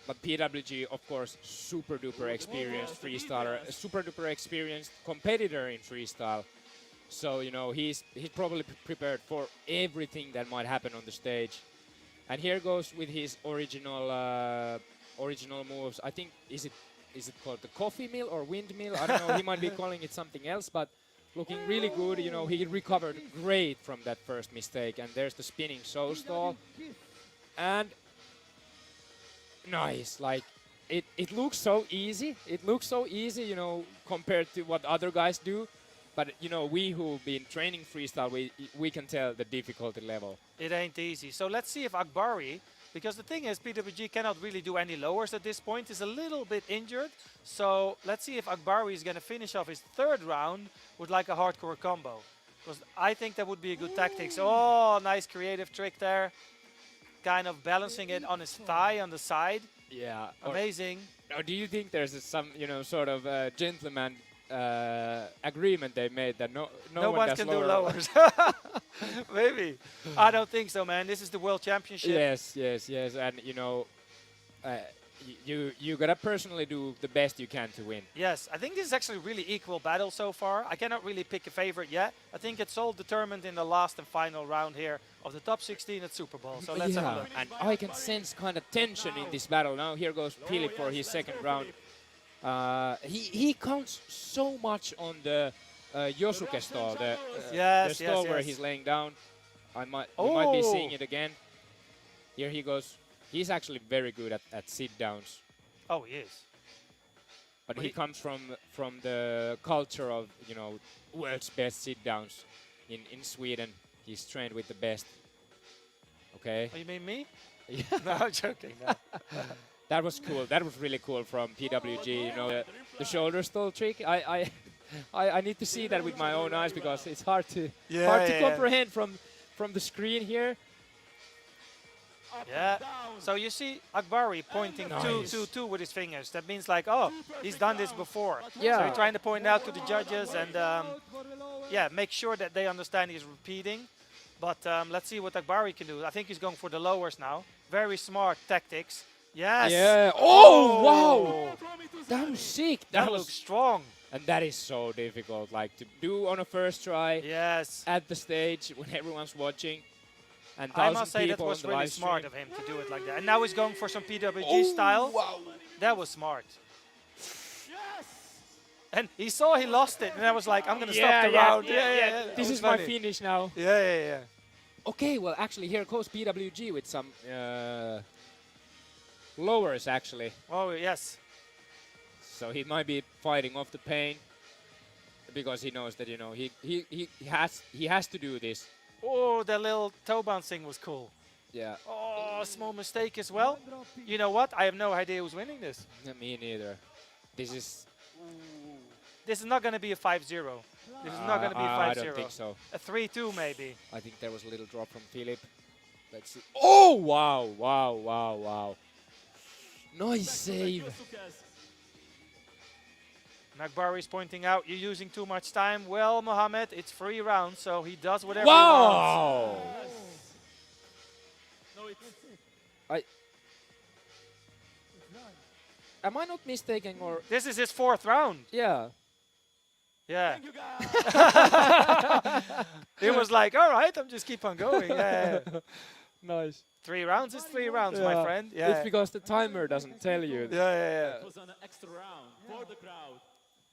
But PWG, of course, super duper experienced freestyler, a super duper experienced competitor in freestyle. So you know he's probably prepared for everything that might happen on the stage. And here goes with his original moves. I think is it called the coffee mill or windmill? I don't know. He might be calling it something else, but looking really good. You know, he recovered great from that first mistake. And there's the spinning show stall. And nice. Like it looks so easy. It looks so easy, you know, compared to what other guys do. But you know, we who've been training freestyle, we can tell the difficulty level. It ain't easy. So let's see if Akbari, because the thing is PWG cannot really do any lowers at this point, is a little bit injured. So let's see if Akbari is going to finish off his third round with like a hardcore combo. Because I think that would be a good tactics. Oh, nice creative trick there. Kind of balancing it on his thigh on the side. Yeah. Amazing. Or do you think there's some, you know, sort of gentleman agreement they made that no one does can lower do lowers? Maybe. I don't think so, man. This is the World Championship. Yes, yes, yes. And, you know, you gotta personally do the best you can to win. Yes, I think this is actually a really equal battle so far. I cannot really pick a favorite yet. I think it's all determined in the last and final round here of the top 16 at Super Bowl. So let's have a look. And I can sense kind of tension in this battle. Now here goes Philip for his second round. He counts so much on the Yosuke stall, the stall where he's laying down. We might be seeing it again. Here he goes. He's actually very good at sit-downs. Oh, he is. But he comes from the culture of, you know, world's best sit-downs in Sweden. He's trained with the best. Okay. Oh, you mean me? Yeah. No, I'm joking. No. That was cool. That was really cool from PWG. You know, the shoulder stall trick. I need to see that with my own eyes because it's hard to comprehend from the screen here. Yeah. So you see Akbari pointing Nice. 2-2-2 with his fingers. That means like, oh, he's done this before. Yeah. So he's trying to point out to the judges and yeah, make sure that they understand he's repeating. But let's see what Akbari can do. I think he's going for the lowers now. Very smart tactics. Yes. Yeah. Oh, wow. That was sick. That looks strong. And that is so difficult, like to do on a first try. Yes. At the stage when everyone's watching. And I must say that was really smart of him to do it like that. And now he's going for some PWG style. Wow. That was smart. And he saw he lost it, and I was like, I'm going to stop the round. Yeah. This is my finish now. Yeah. Okay, well, actually, here goes PWG with some lowers, actually. Oh, yes. So he might be fighting off the pain because he knows that, you know, he has to do this. Oh, the little toe bouncing was cool. Yeah. Oh, small mistake as well. You know what? I have no idea who's winning this. Me neither. This is not going to be a 5-0. This is not going to be a 5-0. I don't think so. A 3-2 maybe. I think there was a little drop from Philip. Let's see. Oh, wow. Nice save. Akbari is pointing out, you're using too much time. Well, Mohamed, it's 3 rounds, so he does whatever he wants. Am I not mistaken, or this is his 4th round? Yeah. Yeah. He was like, all right, I'm just keep on going. Yeah. Nice. 3 rounds is 3 rounds, my friend. Yeah. It's because the timer doesn't tell you. Yeah. It was an extra round for the crowd.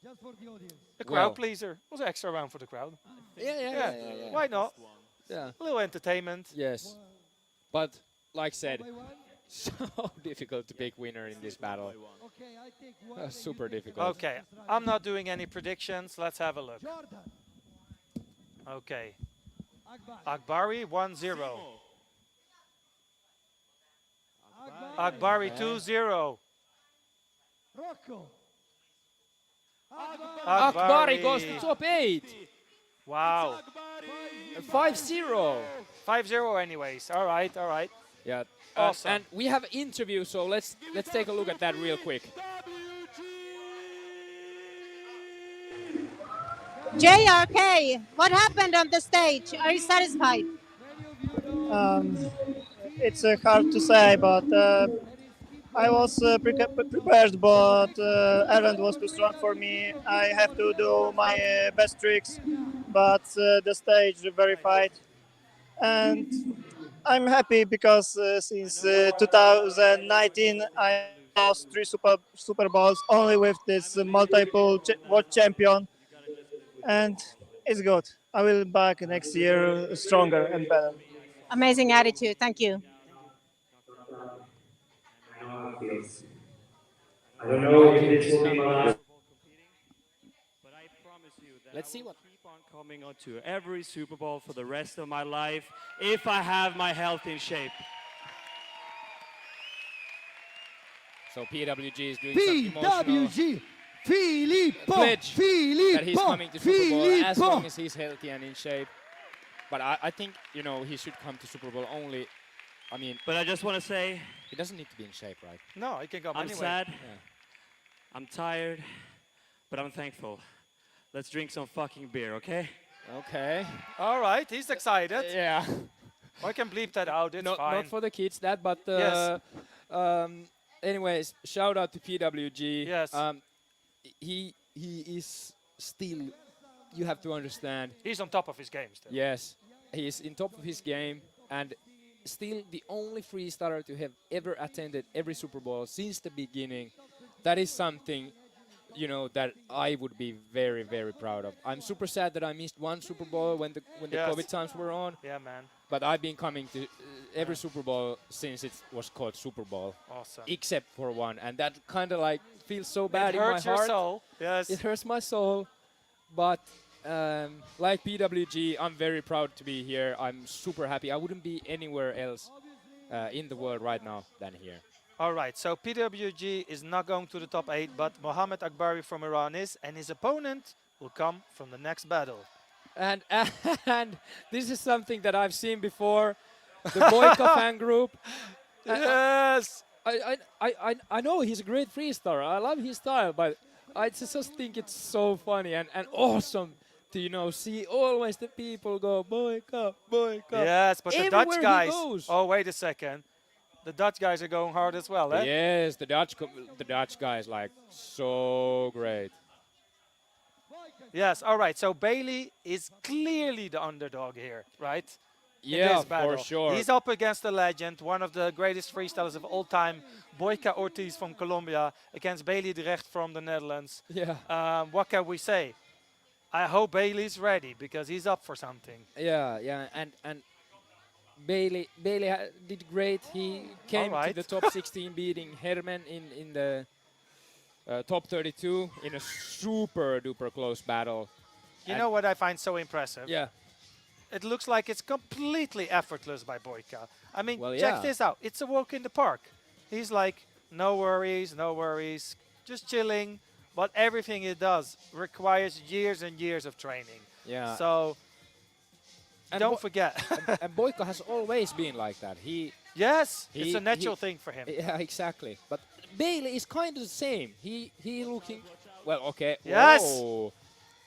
Just for the audience. A crowd pleaser. Was an extra round for the crowd. Yeah. Why not? Yeah. A little entertainment. Yes. But like said, so difficult to pick winner in this battle. Okay, I take one. Super difficult. Okay, I'm not doing any predictions. Let's have a look. Jordan. Okay. Akbari. Akbari 1-0. Akbari 2-0. Rocco. Akbari goes to top 8. Wow. 5-0. 5-0 anyways. All right, all right. Yeah. Awesome. And we have an interview, so let's take a look at that real quick. JRK, what happened on the stage? Are you satisfied? It's hard to say, but I was prepared, but ERLEND was too strong for me. I have to do my best tricks, but the stage verified. And I'm happy because since 2019 I lost 3 Super Bowls only with this multiple world champion, and it's good. I will be back next year stronger and better. Amazing attitude. Thank you. I don't know if this will be my last. But I promise you that Let's see what. keep on coming on to every Super Bowl for the rest of my life if I have my health in shape. So PWG is doing some emotional PWG. Filippo. pledge that he's coming to Super Bowl as Filippo. long as he's healthy and in shape. But I think, you know, he should come to Super Bowl only. I mean, But I just want to say, he doesn't need to be in shape, right? No, he can come I'm anyway. sad, Yeah. I'm tired, but I'm thankful. Let's drink some fucking beer, okay? Okay. All right, he's excited. Yeah. I can bleep that out. It's fine. Not for the kids, that, but Yes. anyways, shout out to PWG. Yes. He is still. You have to understand. He's on top of his game still. Yes, he is in top of his game and still the only freestyler to have ever attended every Super Bowl since the beginning. That is something, you know, that I would be very, very proud of. I'm super sad that I missed one Super Bowl when the Yes. COVID times were on. Yeah, man. But I've been coming to every Super Bowl since it was called Super Bowl. Awesome. Except for one, and that kind of like feels so bad It in my hurts your heart. soul. Yes. It hurts my soul, but like PWG, I'm very proud to be here. I'm super happy. I wouldn't be anywhere else in the world right now than here. All right, so PWG is not going to the top 8, but MOHAMED Akbari from Iran is, and his opponent will come from the next battle. And this is something that I've seen before. The Boyka fan group. Yes. I know he's a great freestyler. I love his style, but I just think it's so funny and awesome to, you know, see always the people go Boyka, Boyka. Yes, but the Everywhere Dutch he guys. goes. Oh, wait a second. The Dutch guys are going hard as well, eh? Yes, the Dutch guys like so great. Yes, all right. So Bailey is clearly the underdog here, right? In Yeah, this battle. for sure. He's up against a legend, one of the greatest freestylers of all time, Boyka Ortiz from Colombia, against Bailey de Recht from the Netherlands. Yeah. What can we say? I hope Bailey's ready because he's up for something. Yeah, and Bailey did great. He came Alright. to the top 16, beating Herman in the top 32 in a super duper close battle. You And know what I find so impressive? Yeah. It looks like it's completely effortless by Boyka. I mean, Well, check yeah. this out. It's a walk in the park. He's like, no worries, just chilling. But everything he does requires years and years of training. Yeah. So And don't forget. and Boyka has always been like that. Yes, it's a natural thing for him. Yeah, exactly. But Bailey is kind of the same. He looking, well, okay. Yes. Whoa.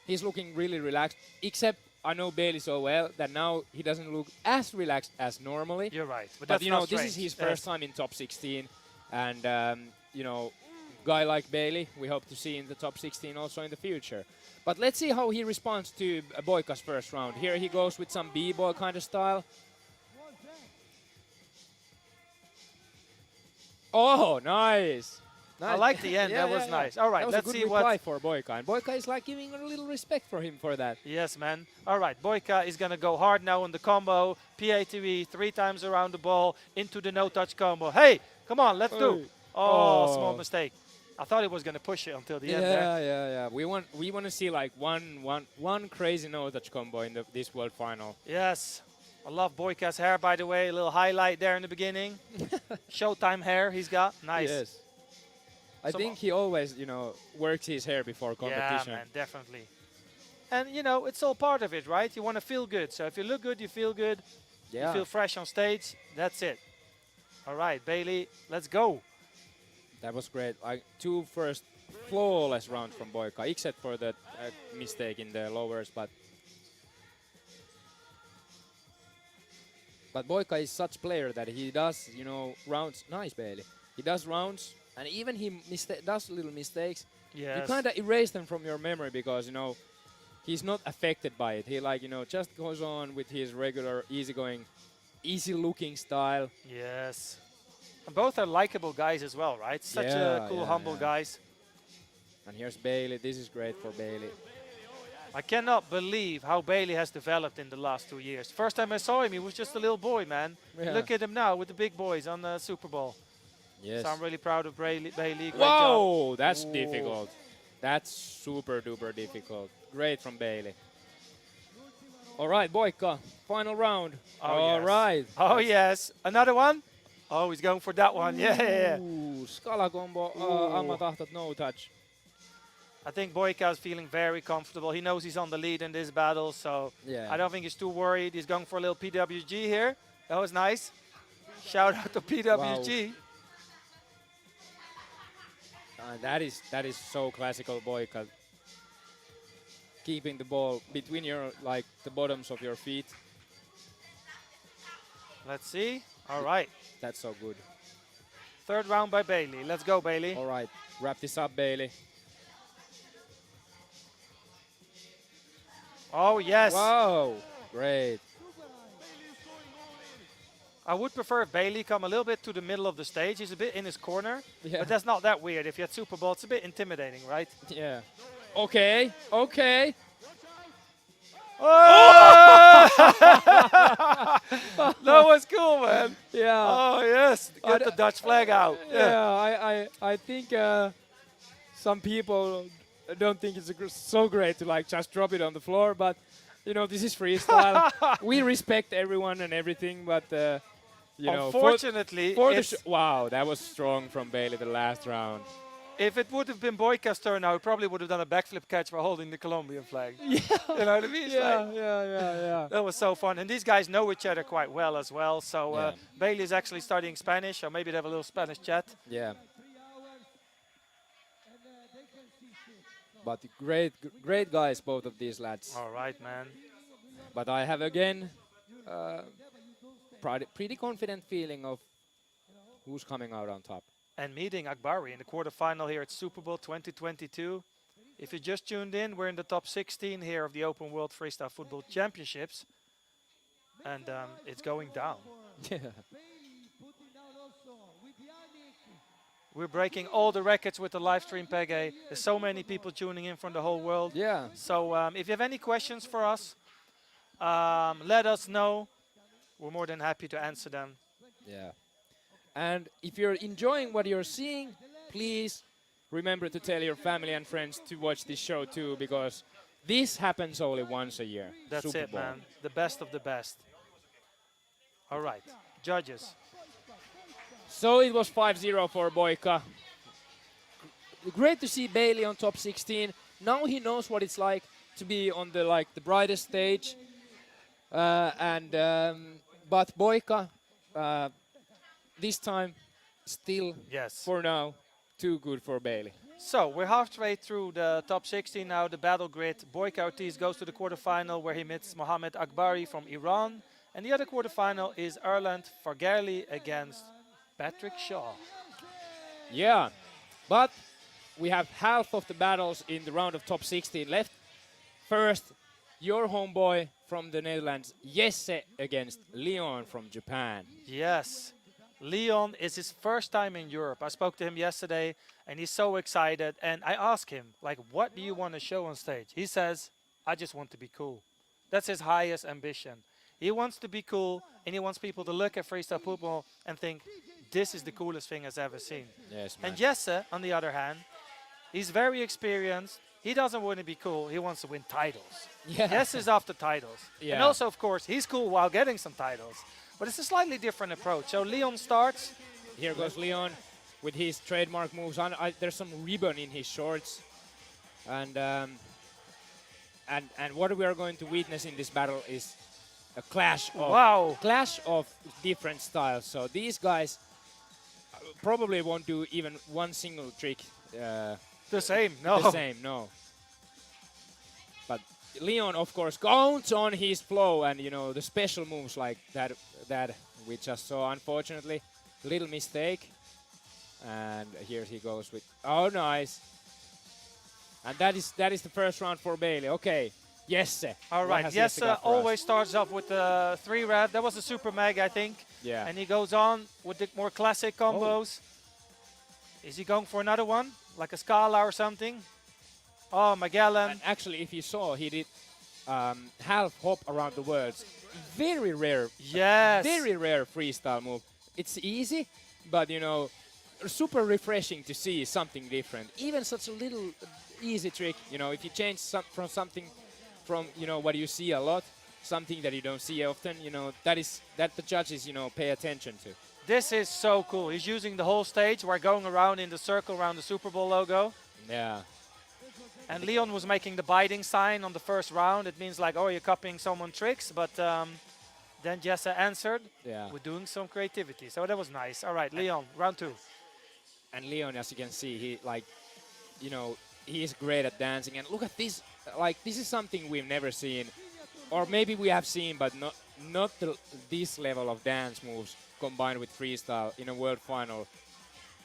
He's looking really relaxed. Except I know Bailey so well that now he doesn't look as relaxed as normally. You're right. But But that's you know, not this is strange. his first time in top 16, and you know, guy like Bailey, we hope to see in the top 16 also in the future. But let's see how he responds to Boyka's first round. Here he goes with some b-boy kind of style. Oh, nice! I like the end. Yeah, that was yeah. nice. All right, That was let's a good see reply what. for Boyka, and Boyka is like giving a little respect for him for that. Yes, man. All right, Boyka is going to go hard now on the combo. PATV 3 times around the ball into the no-touch combo. Hey, come on, let's do. Oh, small mistake. I thought he was going to push it until the end there. Yeah. We want to see like one crazy no-touch combo in this world final. Yes. I love Boyka's hair, by the way. A little highlight there in the beginning. Showtime hair he's got. Nice. Yes. I think he always, works his hair before competition. Yeah, man, definitely. And, it's all part of it, right? You want to feel good. So if you look good, you feel good. Yeah. You feel fresh on stage. That's it. All right, Bailey, let's go. That was great. Two first flawless rounds from Boyka, except for that mistake in the lowers. But Boyka is such player that he does, rounds. Nice, Bailey. He does rounds, and even he does little mistakes. Yes. You kind of erase them from your memory because, he's not affected by it. He just goes on with his regular, easygoing, easy-looking style. Yes. And both are likable guys as well, right? Such a cool, humble guys. And here's Bailey. This is great for Bailey. I cannot believe how Bailey has developed in the last 2 years. First time I saw him, he was just a little boy, man. Yeah. Look at him now with the big boys on the Super Bowl. Yes. So I'm really proud of Bailey. Great Whoa, job. that's difficult. That's super duper difficult. Great from Bailey. All right, Boyka, final round. All right. Oh, yes. Another one? Oh, he's going for that one. Yeah. Ooh, Scala combo, Ammatahtat, no touch. I think Boyka is feeling very comfortable. He knows he's on the lead in this battle, so I don't think he's too worried. He's going for a little PWG here. That was nice. Shout out to PWG. Wow. That is so classical Boyka. Keeping the ball between the bottoms of your feet. Let's see. All right. That's so good. Third round by Bailey. Let's go, Bailey. All right. Wrap this up, Bailey. Oh, yes. Wow. Great. I would prefer if Bailey come a little bit to the middle of the stage. He's a bit in his corner, but that's not that weird. If you had Super Bowl, it's a bit intimidating, right? Yeah. Okay. Okay. Oh! That was cool, man. Yeah. Oh, yes. Get the Dutch flag out. Yeah, I think some people don't think it's so great to just drop it on the floor, but this is freestyle. We respect everyone and everything, but unfortunately, wow, that was strong from Bailey the last round. If it would have been Boyka's turn now, he probably would have done a backflip catch for holding the Colombian flag. Yeah. You know what I mean? Yeah. That was so fun. And these guys know each other quite well as well. So Bailey is actually studying Spanish, or maybe they have a little Spanish chat. Yeah. But great guys, both of these lads. All right, man. But I have again pretty confident feeling of who's coming out on top. And meeting Akbari in the quarterfinal here at Super Bowl 2022. If you just tuned in, we're in the top 16 here of the Open World Freestyle Football Championships. And it's going down. Yeah. We're breaking all the records with the live stream, Pege. There's so many people tuning in from the whole world. Yeah. So if you have any questions for us, let us know. We're more than happy to answer them. Yeah. And if you're enjoying what you're seeing, please remember to tell your family and friends to watch this show too, because this happens only once a year. That's Super it, Bowl. man. The best of the best. All right. Judges. So it was 5-0 for Boyka. Great to see Bailey on top 16. Now he knows what it's like to be on the brightest stage. But Boyka, this time, still, for now, too good for Bailey. So we're halfway through the top 16 now, the battle grid. Boyka Ortiz goes to the quarterfinal where he meets MOHAMED Akbari from Iran. And the other quarterfinal is ERLEND Fargerli against PATSHAW. Yeah, but we have half of the battles in the round of top 16 left. First, your homeboy from the Netherlands, Jesse, against Leon from Japan. Yes. Leon is his first time in Europe. I spoke to him yesterday, and he's so excited. And I asked him, like, what do you want to show on stage? He says, I just want to be cool. That's his highest ambition. He wants to be cool, and he wants people to look at freestyle football and think, this is the coolest thing I've ever seen. Yes, man. And Jesse, on the other hand, he's very experienced. He doesn't want to be cool. He wants to win titles. Yeah. Jesse is after titles. Yeah. And also, of course, he's cool while getting some titles. But it's a slightly different approach. So Leon starts. Here goes Leon with his trademark moves. There's some ribbon in his shorts. And what we are going to witness in this battle is a clash of different styles. So these guys probably won't do even one single trick. The same, no. The same, no. But Leon, of course, counts on his flow and, you know, the special moves like that we just saw. Unfortunately, little mistake. And here he goes with, oh, nice. And that is the first round for Bailey. Okay, Jesse. All right, Jesse always starts off with the 3 rev. That was a super mag, I think. Yeah. And he goes on with the more classic combos. Is he going for another one? Like a Scala or something? Oh, Magellan. And actually, if you saw, he did half hop around the words. Very rare. Yes. Very rare freestyle move. It's easy, but, you know, super refreshing to see something different. Even such a little easy trick, you know, if you change from something from, you know, what you see a lot, something that you don't see often, you know, that the judges, you know, pay attention to. This is so cool. He's using the whole stage. We're going around in the circle around the Super Bowl logo. Yeah. And Leon was making the biting sign on the first round. It means like, oh, you're copying someone's tricks. But then Jesse answered with doing some creativity. So that was nice. All right, Leon, round 2. And Leon, as you can see, he, like, you know, he is great at dancing. And look at this. Like, this is something we've never seen. Or maybe we have seen, but not this level of dance moves combined with freestyle in a world final.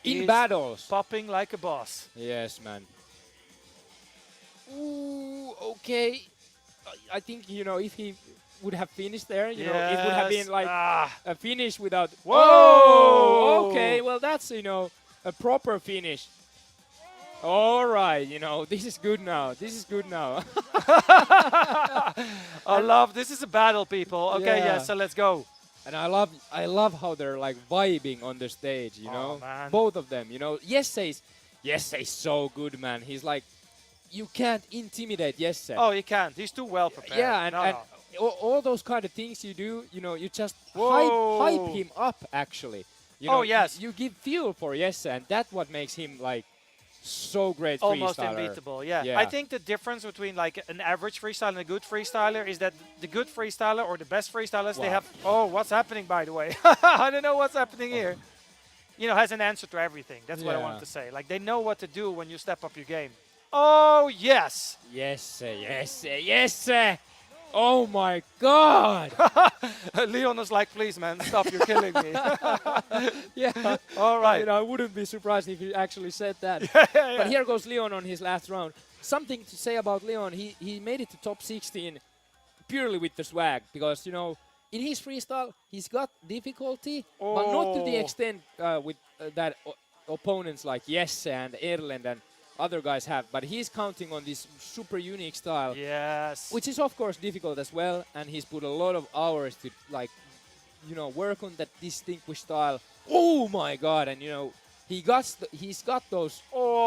In battles. Popping like a boss. Yes, man. Ooh, okay. I think, you know, if he would have finished there, you know, it would have been like a finish without... Whoa! Oh, okay, well, that's, you know, a proper finish. All right, you know, this is good now. This is good now. I love, this is a battle, people. Okay, yeah, so let's go. And I love how they're like vibing on the stage, you know, man. both of them, you know. Jesse is so good, man. He's like, you can't intimidate Jesse. Oh, you can't. He's too well prepared. Yeah, and all those kind of things you do, you know, you just hype him up, actually. You know, yes. You give fuel for Jesse, and that's what makes him like so great almost freestyler. unbeatable, yeah. I think the difference between like an average freestyler and a good freestyler is that the good freestyler or the best freestylers, they have... Oh, what's happening, by the way? I don't know what's happening here. You know, has an answer to everything. That's what I wanted to say. Like, they know what to do when you step up your game. Oh, yes. Yes. Oh, my God. Leon was like, please, man, stop. You're killing me. Yeah. All right. You know, I wouldn't be surprised if he actually said that. But here goes Leon on his last round. Something to say about Leon, he made it to top 16 purely with the swag. Because, you know, in his freestyle, he's got difficulty, but not to the extent with that opponents like Jesse and Erlend and other guys have, but he's counting on this super unique style. Yes. Which is, of course, difficult as well, and he's put a lot of hours to, like, you know, work on that distinguished style. Oh, my God, and, you know, he's got those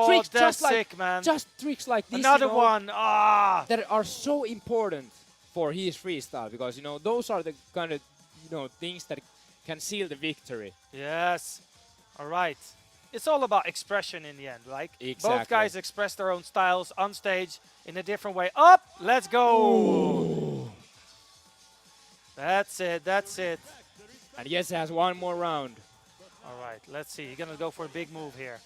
tricks that's just like, sick, man. just tricks like this, Another you know, one. that are so important for his freestyle, because, you know, those are the kind of, you know, things that can seal the victory. Yes. All right. It's all about expression in the end, like Exactly. both guys express their own styles on stage in a different way. Up, let's go. Ooh. That's it. And Jesse has one more round. All right, let's see. You're gonna go for a big move here.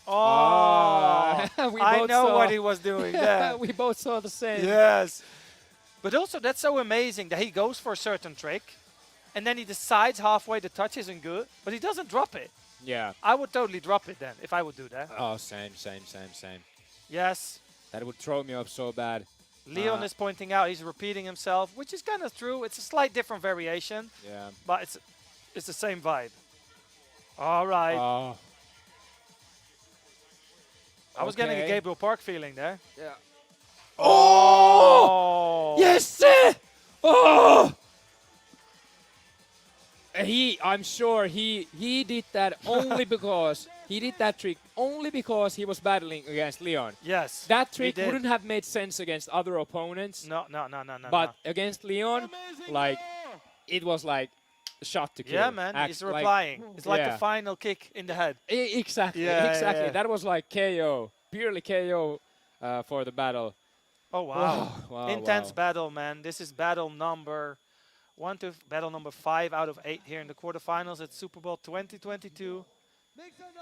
Oh, I know what he was doing there. We both saw the same. Yes. But also, that's so amazing that he goes for a certain trick, and then he decides halfway the touch isn't good, but he doesn't drop it. Yeah. I would totally drop it then, if I would do that. Oh, same. Yes. That would throw me off so bad. Leon is pointing out he's repeating himself, which is kind of true. It's a slight different variation. Yeah. But it's the same vibe. All right. I was getting a Okay. Gabriel Park feeling there. Yeah. Oh! Yes, sir! Oh! I'm sure he did that only because he did that trick only because he was battling against Leon. Yes. That he trick did. wouldn't have made sense against other opponents. No. But against Leon, like it was like a shot to kill. Yeah, man. He's replying. It's like the final kick in the head. Exactly. Yeah, exactly. yeah. That was like KO, purely KO for the battle. Oh wow! Wow, Intense wow. battle, man. This is battle number 5 out of 8 here in the quarterfinals at Super Bowl 2022.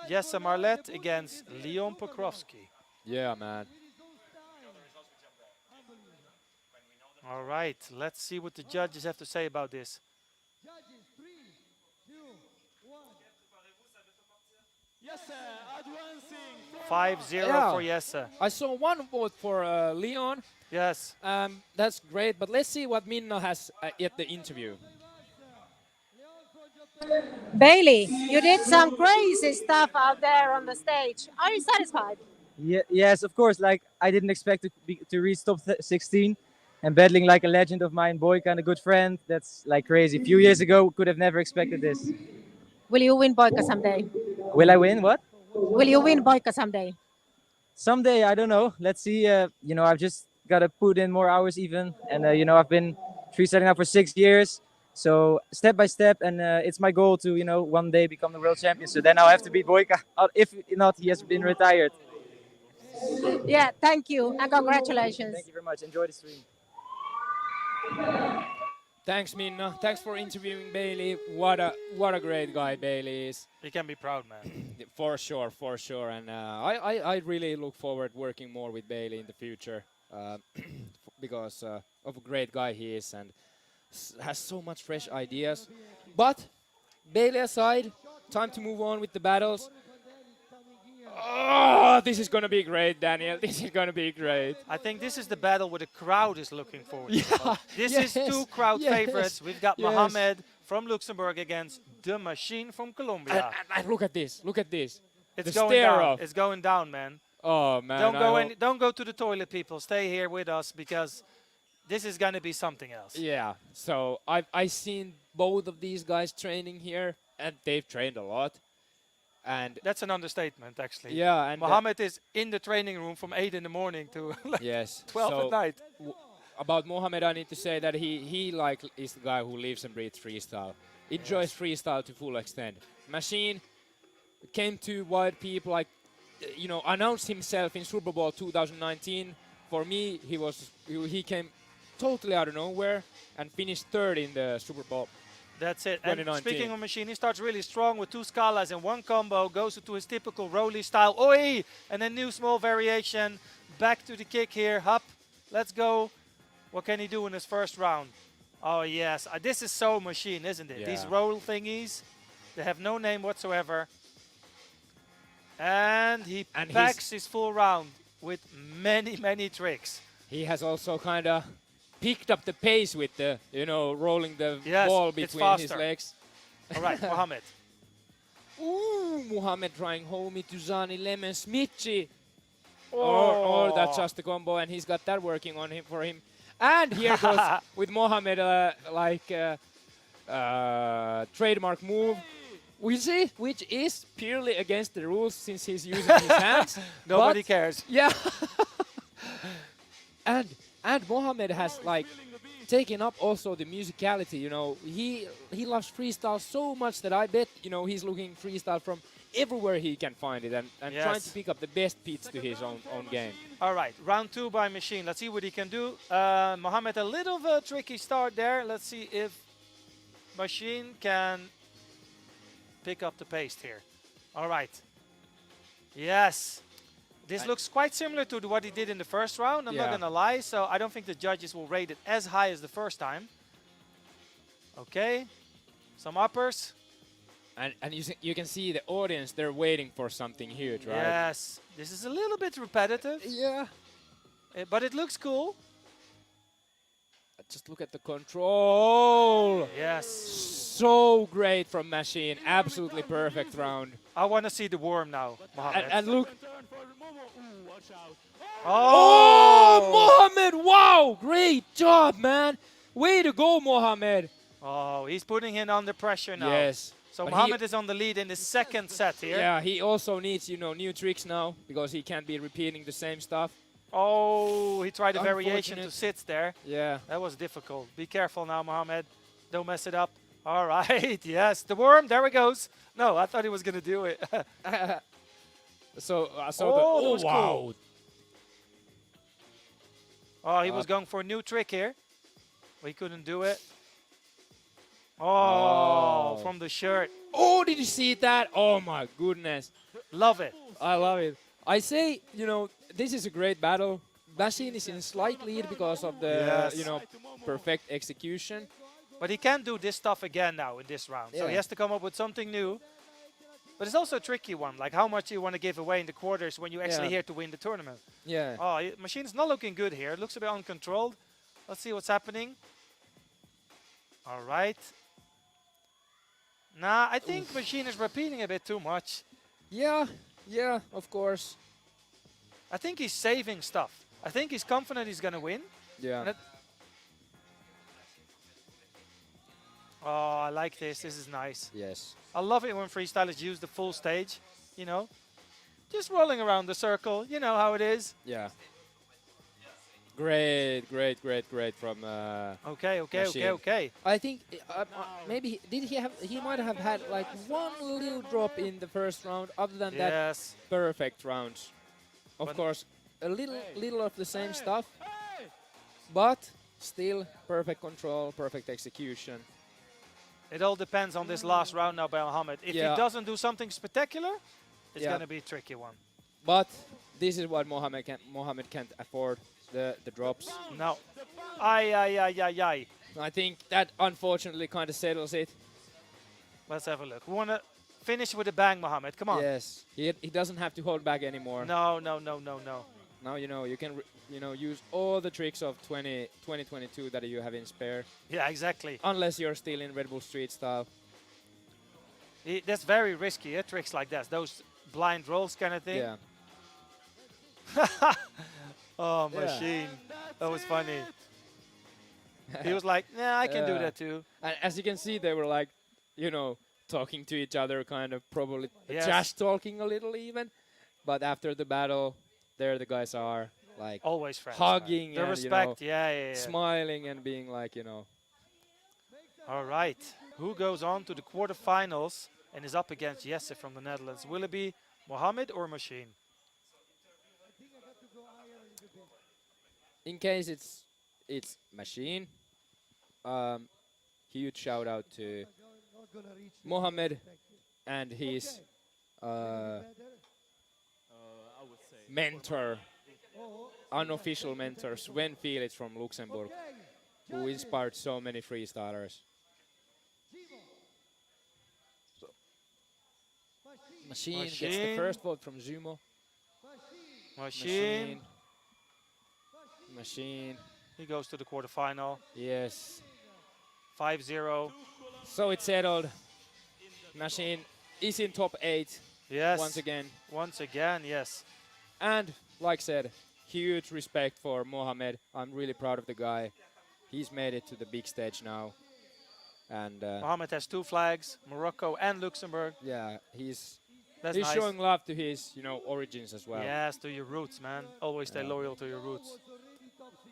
Jesse Marlette against Leon Pokrovski. Yeah, man. All right, let's see what the judges have to say about this. 5-0 for Jesse. I saw one vote for Leon. Yes. That's great, but let's see what Minna has at the interview. Bailey, you did some crazy stuff out there on the stage. Are you satisfied? Yes, of course. Like I didn't expect to reach top 16, and battling like a legend of mine, Boyka, and a good friend. That's like crazy. A few years ago, could have never expected this. Will you win Boyka someday? Will I win? What? Will you win Boyka someday? Someday, I don't know. Let's see. You know, I've just got to put in more hours even, and you know, I've been freestyling now for 6 years. So step by step, and it's my goal to, you know, one day become the world champion. So then I'll have to beat Boyka. If not, he has been retired. Yeah, thank you and congratulations. Thank you very much. Enjoy the stream. Thanks, Minna. Thanks for interviewing Bailey. What a great guy Bailey is. You can be proud, man. For sure, for sure. And I really look forward working more with Bailey in the future because of a great guy he is and has so much fresh ideas. But Bailey aside, time to move on with the battles. Oh, this is gonna be great, Daniel. This is gonna be great. I think this is the battle where the crowd is looking forward to. Yeah, This yes, is two crowd yes, favorites. We've got yes. Mohamed from Luxembourg against the Machine from Colombia. And look at this. Look at this. It's the going stare down. off. It's going down, man. Oh man. Don't go to the toilet, people. Stay here with us because this is gonna be something else. Yeah. So I've seen both of these guys training here, and they've trained a lot. And that's an understatement, actually. Yeah, and Mohamed is in the training room from 8 in the morning to like yes, 12 so at night. About Mohamed, I need to say that he like is the guy who lives and breathes freestyle, enjoys freestyle to full extent. Machine came to Wild Peep, like, you know, announced himself in Super Bowl 2019. For me, he came totally out of nowhere and finished third in the Super Bowl. That's it. And speaking of Machine, he starts really strong with 2 scalas in one combo, goes to his typical rolly style. Oi! And a new small variation. Back to the kick here. Hup. Let's go. What can he do in his first round? Oh, yes. This is so Machine, isn't it? Yeah. These roll thingies, they have no name whatsoever. And he packs his full round with many, many tricks. He has also kind of picked up the pace with the, you know, rolling the ball between his legs. All right, Mohamed. Ooh, Mohamed trying homie to Zani Lemon Smitchy. Or that's just the combo, and he's got that working on him for him. And here goes with Mohamed, trademark move, which is purely against the rules since he's using his hands. Nobody cares. Yeah. And Mohamed has like taken up also the musicality, you know. He loves freestyle so much that I bet, you know, he's looking freestyle from everywhere he can find it and trying to pick up the best beats to his own game. All right, round 2 by Machine. Let's see what he can do. Mohamed, a little of a tricky start there. Let's see if Machine can pick up the pace here. All right. Yes. This looks quite similar to what he did in the first round, I'm not going to lie. So I don't think the judges will rate it as high as the first time. Okay. Some uppers. And you can see the audience, they're waiting for something huge, right? Yes. This is a little bit repetitive. Yeah. But it looks cool. Just look at the control. Yes. So great from Machine. Absolutely perfect round. I want to see the worm now, Mohamed. And look. Oh! Mohamed! Wow! Great job, man. Way to go, Mohamed. Oh, he's putting him under pressure now. Yes. So But Mohamed is on the lead in the second set here. Yeah, he also needs, new tricks now because he can't be repeating the same stuff. Oh, he tried a variation to Unfortunate. sit there. Yeah. That was difficult. Be careful now, Mohamed. Don't mess it up. All right. Yes, the worm. There it goes. No, I thought he was going to do it. So Oh, that oh was wow. cool. Oh, he was going for a new trick here. But he couldn't do it. Oh, from the shirt. Oh, did you see that? Oh my goodness. Love it. I love it. I say, this is a great battle. Machine is in slight lead because of the, Yes. perfect execution. But he can do this stuff again now in this round. So he Yeah. has to come up with something new. But it's also a tricky one. Like how much you want to give away in the quarters when you actually Yeah. here to win the tournament. Yeah. Oh, Machine's not looking good here. It looks a bit uncontrolled. Let's see what's happening. All right. Nah, I think Machine is repeating a bit too much. Yeah, of course. I think he's saving stuff. I think he's confident he's going to win. Yeah. And oh, I like this. This is nice. Yes. I love it when freestylers use the full stage, Just rolling around the circle. You know how it is. Yeah. Great from Machine. Okay. I think maybe he might have had like one little drop in the first round. Other than that, Yes. perfect rounds. Of But- course, a little of the same stuff, but still perfect control, perfect execution. It all depends on this last round now by Mohamed. If Yeah. he doesn't do something spectacular, it's Yeah. going to be a tricky one. But this is what Mohamed can't afford, the drops. No. Aye. I think that unfortunately kind of settles it. Let's have a look. We want to finish with a bang, Mohamed. Come on. Yes, he doesn't have to hold back anymore. No. Now you can use all the tricks of 2022 that you have in spare. Yeah, exactly. Unless you're still in Red Bull Street style. That's very risky, tricks like that. Those blind rolls kind of thing. Yeah. Oh, Yeah. Machine. That was funny. He was like, nah, I can do that too. And as you can see, they were like, talking to each other, kind of probably Yes. trash talking a little even. But after the battle, there the guys are like Always friends. hugging The and respect, yeah. smiling and being like, All right. Who goes on to the quarterfinals and is up against Jesse from the Netherlands? Will it be Mohamed or Machine? in case it's Machine, huge shout out to Mohamed and his mentor, unofficial mentor, Sven Felix from Luxembourg, who inspired so many freestylers. Machine gets the Machine. first vote from Zumo. Machine. Machine. He goes to the quarterfinal. Yes. 5-0. So it's settled. Machine is in top 8. Yes. Once again. Once again, yes. And like said, huge respect for Mohamed. I'm really proud of the guy. He's made it to the big stage now. And Mohamed has 2 flags, Morocco and Luxembourg. yeah, he's That's he's nice. showing love to his, origins as well. Yes, to your roots, man. Always stay Yeah. loyal to your roots.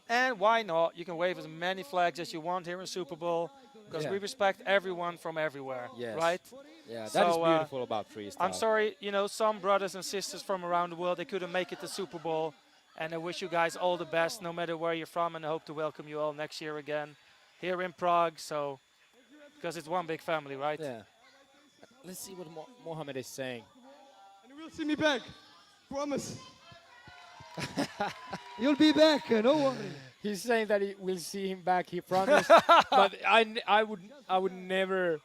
And why not? You can wave as many flags as you want here in Super Bowl, because Yeah. we respect everyone from everywhere, Yes. right? Yeah, that is So, beautiful about freestyle. I'm sorry, some brothers and sisters from around the world, they couldn't make it to Super Bowl. And I wish you guys all the best, no matter where you're from, and I hope to welcome you all next year again here in Prague. So, because it's one big family, right? Yeah. Let's see what Mohamed is saying. And you will see me back. Promise. You'll be back, no worry. He's saying that he will see him back. He promised, but I would never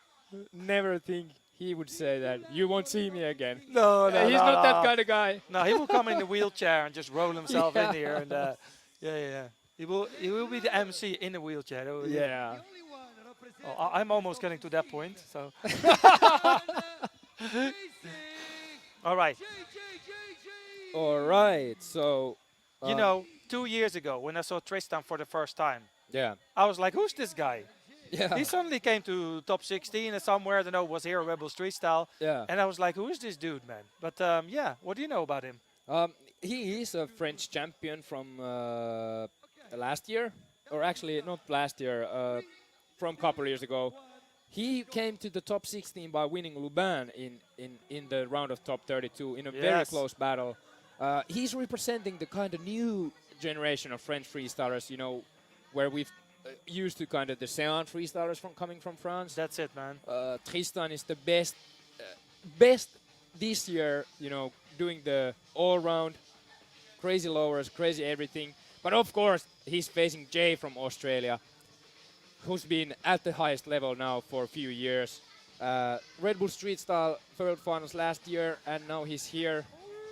think he would say that. You won't see me again. No, He's no, not no. that kind of guy. No, he will come in the wheelchair and just roll himself Yeah. in here. And yeah. He will be the MC in a wheelchair. Yeah. Oh, I'm almost getting to that point. So. All right. All right. So. You know, 2 years ago when I saw Tristan for the first time, Yeah. I was like, "Who's this guy?" Yeah. He suddenly came to top 16 and somewhere, I don't know, was here Rebel Freestyle. Yeah. And I was like, "Who is this dude, man?" But yeah, what do you know about him? He is a French champion from last year, or actually not last year, from a couple years ago. He came to the top 16 by winning Lubin in the round of top 32 in a very Yes. close battle. He's representing the kind of new generation of French freestylers, you know, where we've used to kind of the Sean freestylers coming from France. That's it, man. Tristan is the best this year, you know, doing the all-round crazy lowers, crazy everything. But of course, he's facing Jay from Australia, who's been at the highest level now for a few years. Red Bull Street Style World Finals last year, and now he's here,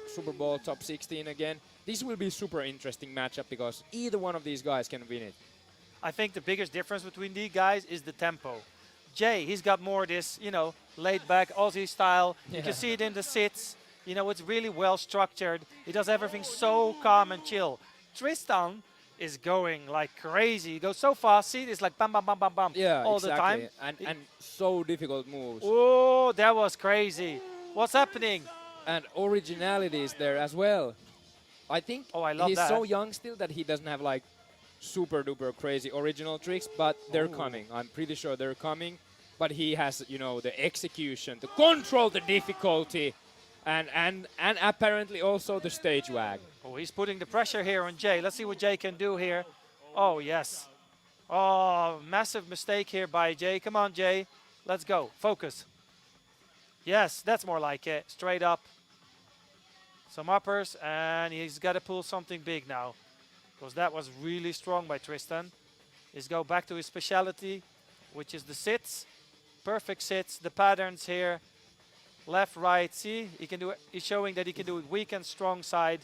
Super Bowl top 16 again. This will be a super interesting matchup because either one of these guys can win it. I think the biggest difference between these guys is the tempo. Jay, he's got more this, you know, laid-back Aussie style. You can see it in the sits. You know, it's really well structured. He does everything so calm and chill. Tristan is going like crazy. He goes so fast. See, it's like bam, bam, bam, bam, bam all the time. And so difficult moves. Oh, that was crazy. What's happening? And originality is there as well. I think I love he's that. so young still that he doesn't have like super duper crazy original tricks, but they're coming. I'm pretty sure they're coming. But he has, you know, the execution, to control the difficulty, and apparently also the stage wag. Oh, he's putting the pressure here on Jay. Let's see what Jay can do here. Oh, yes. Oh, massive mistake here by Jay. Come on, Jay. Let's go. Focus. Yes, that's more like it. Straight up. Some uppers, and he's got to pull something big now, because that was really strong by Tristan. He's go back to his specialty, which is the sits. Perfect sits. The patterns here. Left, right. See, he can do it. He's showing that he can do it weak and strong side.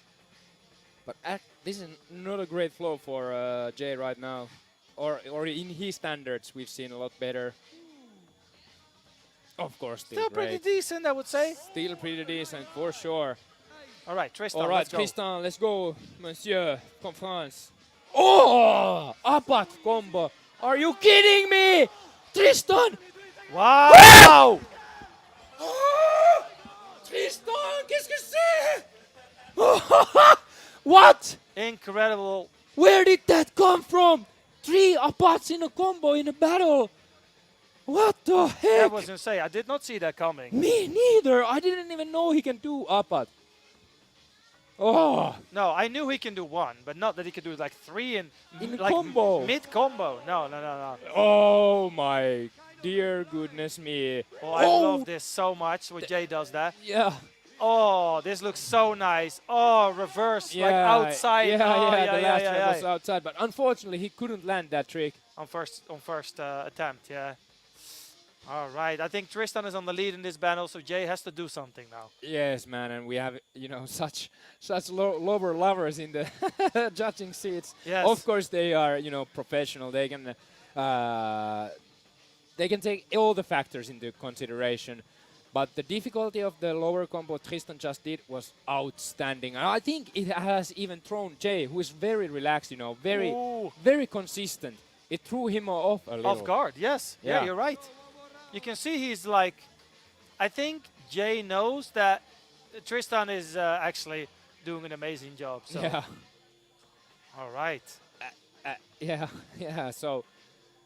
But this is not a great flow for Jay right now. Or in his standards, we've seen a lot better. Of course, Still pretty decent, I would say. Still pretty decent, for sure. All right, Tristan, All right, let's go. Tristan, let's go, monsieur. Conference. Oh! Apat combo. Are you kidding me? Tristan! Wow! Tristan, qu'est-ce que c'est? What? Incredible. Where did that come from? 3 Apats in a combo in a battle. What the heck? That was insane. I did not see that coming. Me neither. I didn't even know he can do Apat. Oh. No, I knew he can do one, but not that he could do like 3 in like combo. Mid combo. No. Oh my dear goodness me. Oh, I love this so much when Jay does that. Yeah. Oh, this looks so nice. Oh, reverse, like outside. Yeah, oh, the last trick was outside, but unfortunately he couldn't land that trick. On first attempt, yeah. All right, I think Tristan is on the lead in this battle, so Jay has to do something now. Yes, man, and we have, you know, such lower lovers in the judging seats. Yes. Of course, they are, you know, professional. They can take all the factors into consideration. But the difficulty of the lower combo Tristan just did was outstanding. And I think it has even thrown Jay, who is very relaxed, you know, very consistent. It threw him off a little. Off guard, yes. Yeah, you're right. You can see he's like, I think Jay knows that Tristan is actually doing an amazing job. So. Yeah. All right. Yeah. So,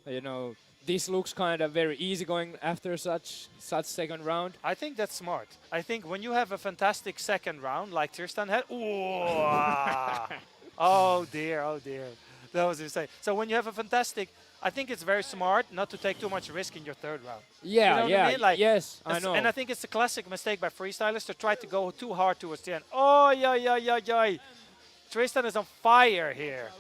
you know, this looks kind of very easy going after such second round. I think that's smart. I think when you have a fantastic second round like Tristan had, oh dear. That was insane. So when you have a fantastic, I think it's very smart not to take too much risk in your third round. Yeah, you know what I mean? Like, yes, I know. And I think it's a classic mistake by freestylers to try to go too hard towards the end. Oh, yeah. Tristan is on fire here.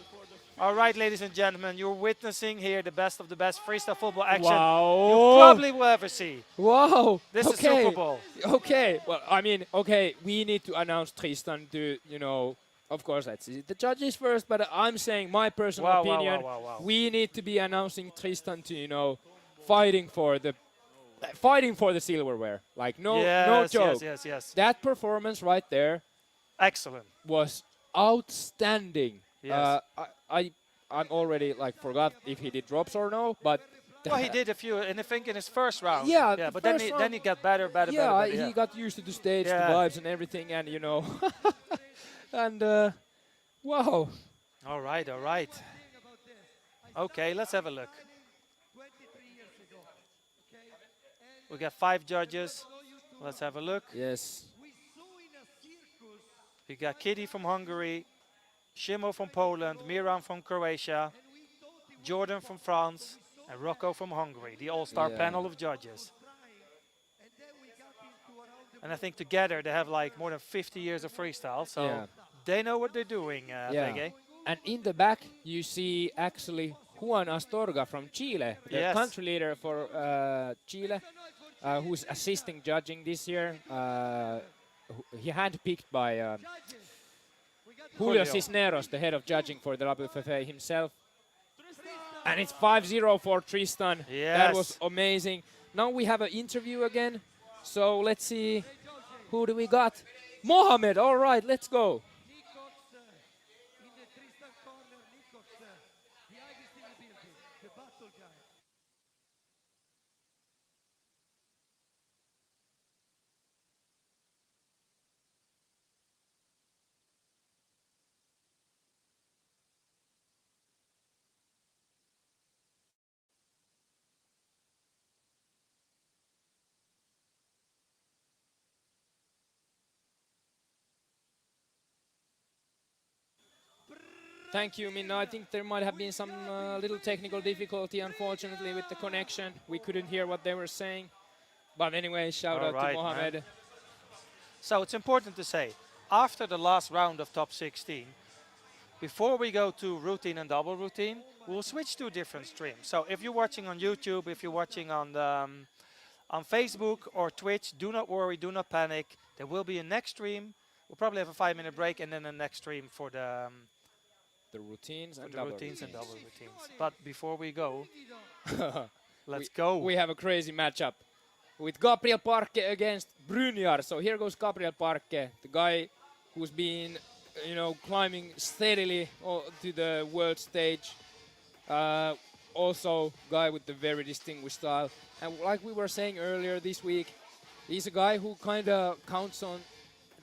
All right, ladies and gentlemen, you're witnessing here the best of the best freestyle football action you probably will ever see. Wow. This is Super Bowl. Okay. Well, I mean, okay, we need to announce Tristan to, you know, Of course, let's see the judges first, but I'm saying my personal opinion. Wow. We need to be announcing Tristan to, you know, fighting for the silverware. Like no joke. Yes. That performance right there, excellent, was outstanding. Yes. I'm already like forgot if he did drops or no, but well, he did a few, and I think in his first round. Yeah, but then he got better. Yeah, Yeah, he got used to the stage, the vibes, and everything, and you know, and wow. All right. Okay, let's have a look. We got 5 judges. Let's have a look. Yes. We got Kitty from Hungary, Shimo from Poland, Miran from Croatia, Jordan from France, and Rocco from Hungary, the all-star panel of judges. And I think together they have like more than 50 years of freestyle, so they know what they're doing, Pege. And in the back, you see actually Juan Astorga from Chile, the country leader for Chile, who's assisting judging this year. He handpicked by Julio Cisneros, the head of judging for the WFFA himself. And it's 5-0 for Tristan. Yes. That was amazing. Now we have an interview again. So let's see, who do we got? Mohamed, all right, let's go. Thank you, Minna. I think there might have been some little technical difficulty, unfortunately, with the connection. We couldn't hear what they were saying. But anyway, shout out to Mohamed. Man. So it's important to say, after the last round of top 16, before we go to routine and double routine, we'll switch to different streams. So if you're watching on YouTube, if you're watching on Facebook or Twitch, do not worry, do not panic. There will be a next stream. We'll probably have a 5-minute break and then a next stream for the routines and double routines. But before we go, let's go. go. We have a crazy matchup with Gabriel Parke against Bruniar. So here goes Gabriel Parke, the guy who's been, you know, climbing steadily to the world stage. Also, guy with the very distinguished style. And like we were saying earlier this week, he's a guy who kind of counts on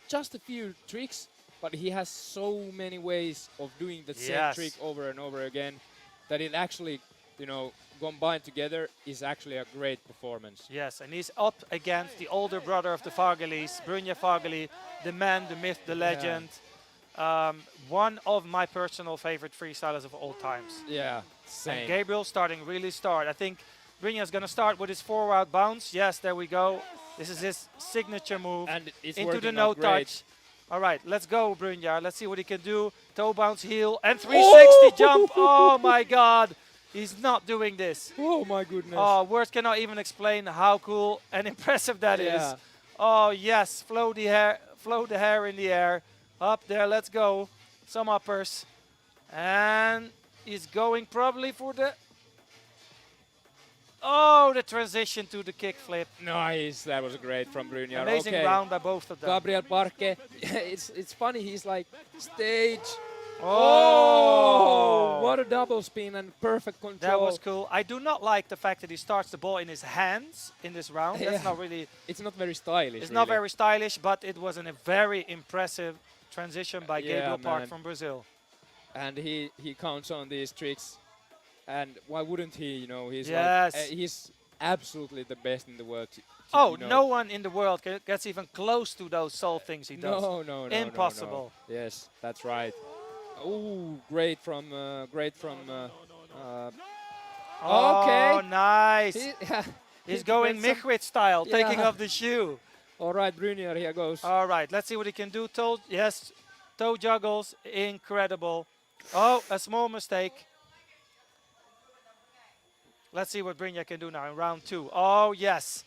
just a few tricks, but he has so many ways of doing the same trick over and over again that it actually, you know, combined together is actually a great performance. Yes, and he's up against the older brother of the Fagelis, Brynjar Fageli, the man, the myth, the legend. One of my personal favorite freestylers of all times. Yeah, same. And Gabriel starting really start. I think Brynjar's going to start with his forward bounce. Yes, there we go. This is his signature move. And it's into the no touch. All right, let's go, Bruniar. Let's see what he can do. Toe bounce, heel, and 360 jump. Oh, my God. He's not doing this. Oh, my goodness. Oh, words cannot even explain how cool and impressive that is. Oh, yes. Flow the hair in the air. Up there, let's go. Some uppers. And he's going probably for the... Oh, the transition to the kickflip. Nice, that was great from Bruniar. Amazing round by both of them. Gabriel Parke, it's funny, he's like, stage. Oh, what a double spin and perfect control. That was cool. I do not like the fact that he starts the ball in his hands in this round. That's not really... It's not very stylish. It's not very stylish, but it was a very impressive transition by Gabriel Park from Brazil. And he counts on these tricks. And why wouldn't he? You know, he's he's absolutely the best in the world. No one in the world gets even close to those soul things he does. No, impossible. No. Yes, that's right. Oh, great from okay. Nice. He's going Michwit style, taking off the shoe. All right, Bruniar, here goes. All right, let's see what he can do. Toe juggles, incredible. Oh, a small mistake. Let's see what Brynjar can do now in round 2. Oh, yes.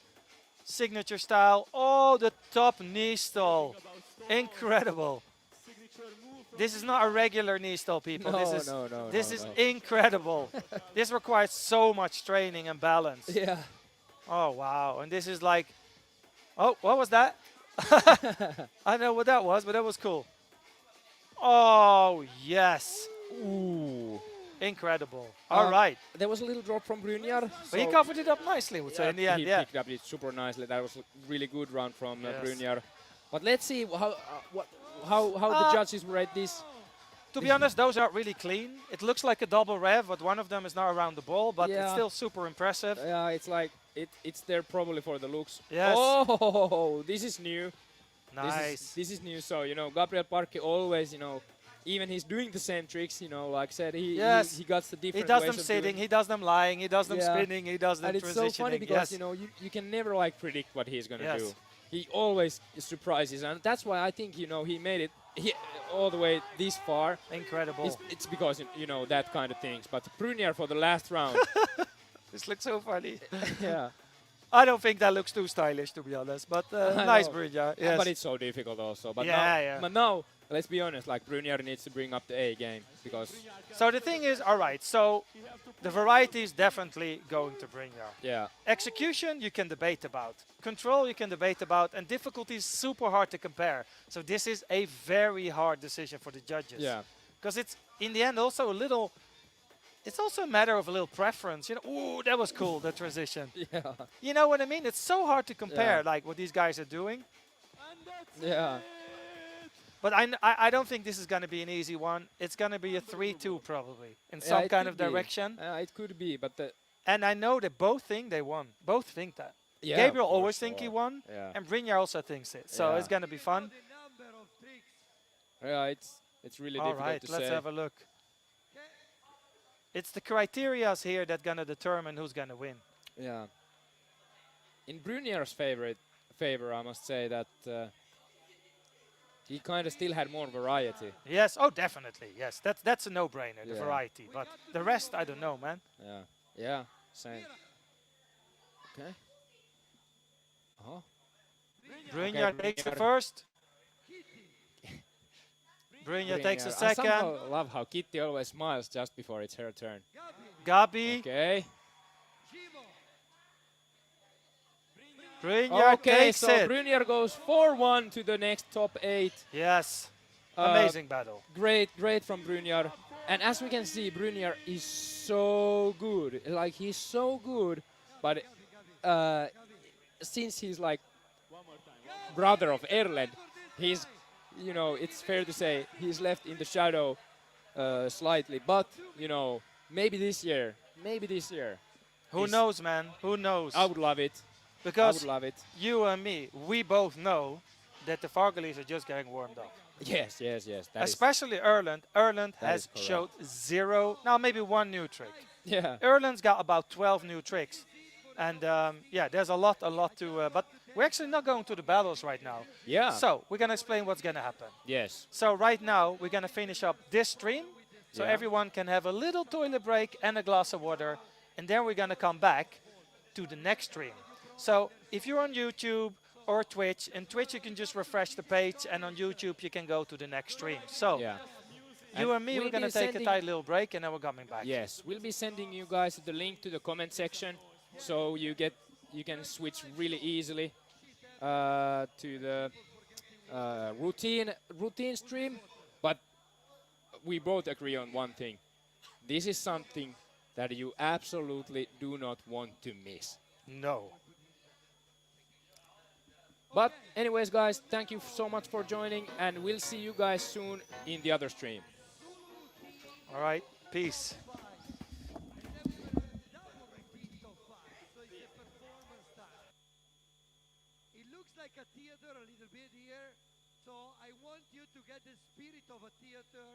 Signature style. Oh, the top knee stall. Incredible. This is not a regular knee stall, people. No, this is incredible. This requires so much training and balance. Yeah. Oh, wow. And this is like, oh, what was that? I don't know what that was, but that was cool. Oh, yes. Ooh. Incredible. All right. There was a little drop from Bruniar. But he covered it up nicely, I would say, in the end. He Yeah. picked up it super nicely. That was a really good round from Yes. Bruniar. But let's see how the judges rate this. To be honest, those are really clean. It looks like a double rev, but one of them is not around the ball, but it's Yeah. still super impressive. Yeah, it's like it's there probably for the looks. Yes. Oh, this is new. Nice. This is new. So Gabriel Parke always even he's doing the same tricks. Like I said, he got the different. He does ways them of sitting, doing. he does them lying, he does them Yeah. spinning, he does them And it's transitioning. so funny because yes. you can never like predict what he's gonna Yes. do. He always surprises, and that's why I think he made it all the way this far. Incredible. It's because that kind of things. But Bruniar for the last round. This looks so funny. Yeah. I don't think that looks too stylish, to be honest, but nice, know. Brynjar. Yes. But it's so difficult also. But Yeah. But now, let's be honest, like Bruniar needs to bring up the A game because. So the thing is, all right, so the variety is definitely going to Brynjar. Yeah. Execution, you can debate about. Control, you can debate about. And difficulty is super hard to compare. So this is a very hard decision for the judges. Yeah. Because it's, in the end, also a little... It's also a matter of a little preference. Ooh, that was cool, that transition. Yeah. You know what I mean? It's so hard to compare, Yeah. like, what these guys are doing. Yeah. But I don't think this is going to be an easy one. It's going to be a 3-2 probably, in some it kind could of be. direction. It could be, but And I know that both think they won. Both think that. Yeah, Gabriel for always think he sure. won, Yeah. and Brynjar also thinks it. So Yeah. it's going to be fun. Yeah, it's really All difficult right, to let's say. have a look. It's the criterias here that going to determine who's going to win. Yeah. In Bruniar's favor, I must say that he kind of still had more variety. Yes, oh, definitely. Yes, that's a no-brainer, the Yeah. variety. But the rest, I don't know, man. Yeah. Yeah. Same. Okay. Oh. Brynjar takes the first. Brynjar takes the I second. somehow love how Kitty always smiles just before it's her turn. Gabby. Okay. Brynjar Okay, takes so it. Bruniar goes 4-1 to the next top 8. Yes. Amazing battle. Great from Bruniar. And as we can see, Bruniar is so good. Like, he's so good. But since he's like brother of Erlend, he's, it's fair to say he's left in the shadow slightly. But, maybe this year. Who knows, man? Who knows? I would love it. Because I would love it. you and me, we both know that the Vargalis are just getting warmed up. Yes. Especially Erlend. Erlend that has is correct. showed 0, now maybe 1 new trick. Yeah. Erlend's got about 12 new tricks. And yeah, there's a lot to... but we're actually not going to the battles right now. Yeah. So we're going to explain what's going to happen. Yes. So right now, we're going to finish up this stream. So Yeah. everyone can have a little toilet break and a glass of water. And then we're going to come back to the next stream. So if you're on YouTube or Twitch, in Twitch you can just refresh the page, and on YouTube you can go to the next stream. So Yeah. you and me, we'll we're going to be take a sending- tight little break, and then we're coming back. Yes, we'll be sending you guys the link to the comment section, so you can switch really easily to the routine stream. But we both agree on one thing: this is something that you absolutely do not want to miss. No. But anyways, guys, thank you so much for joining, and we'll see you guys soon in the other stream. All right, peace. It looks like a theater a little bit here, so I want you to get the spirit of a theater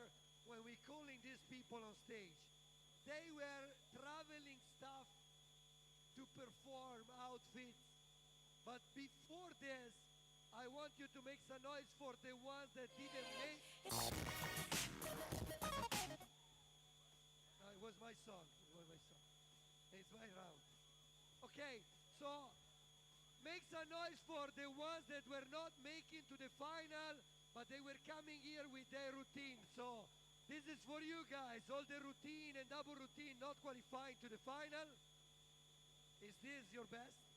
when we're calling these people on stage. They were traveling stuff to perform outfits, but before this, I want you to make some noise for the ones that didn't make. It was my song. It's my round. Okay, so make some noise for the ones that were not making to the final, but but they were coming here with their routine. So this is for you guys, all the routine and double routine not qualifying to the final. Is this your best?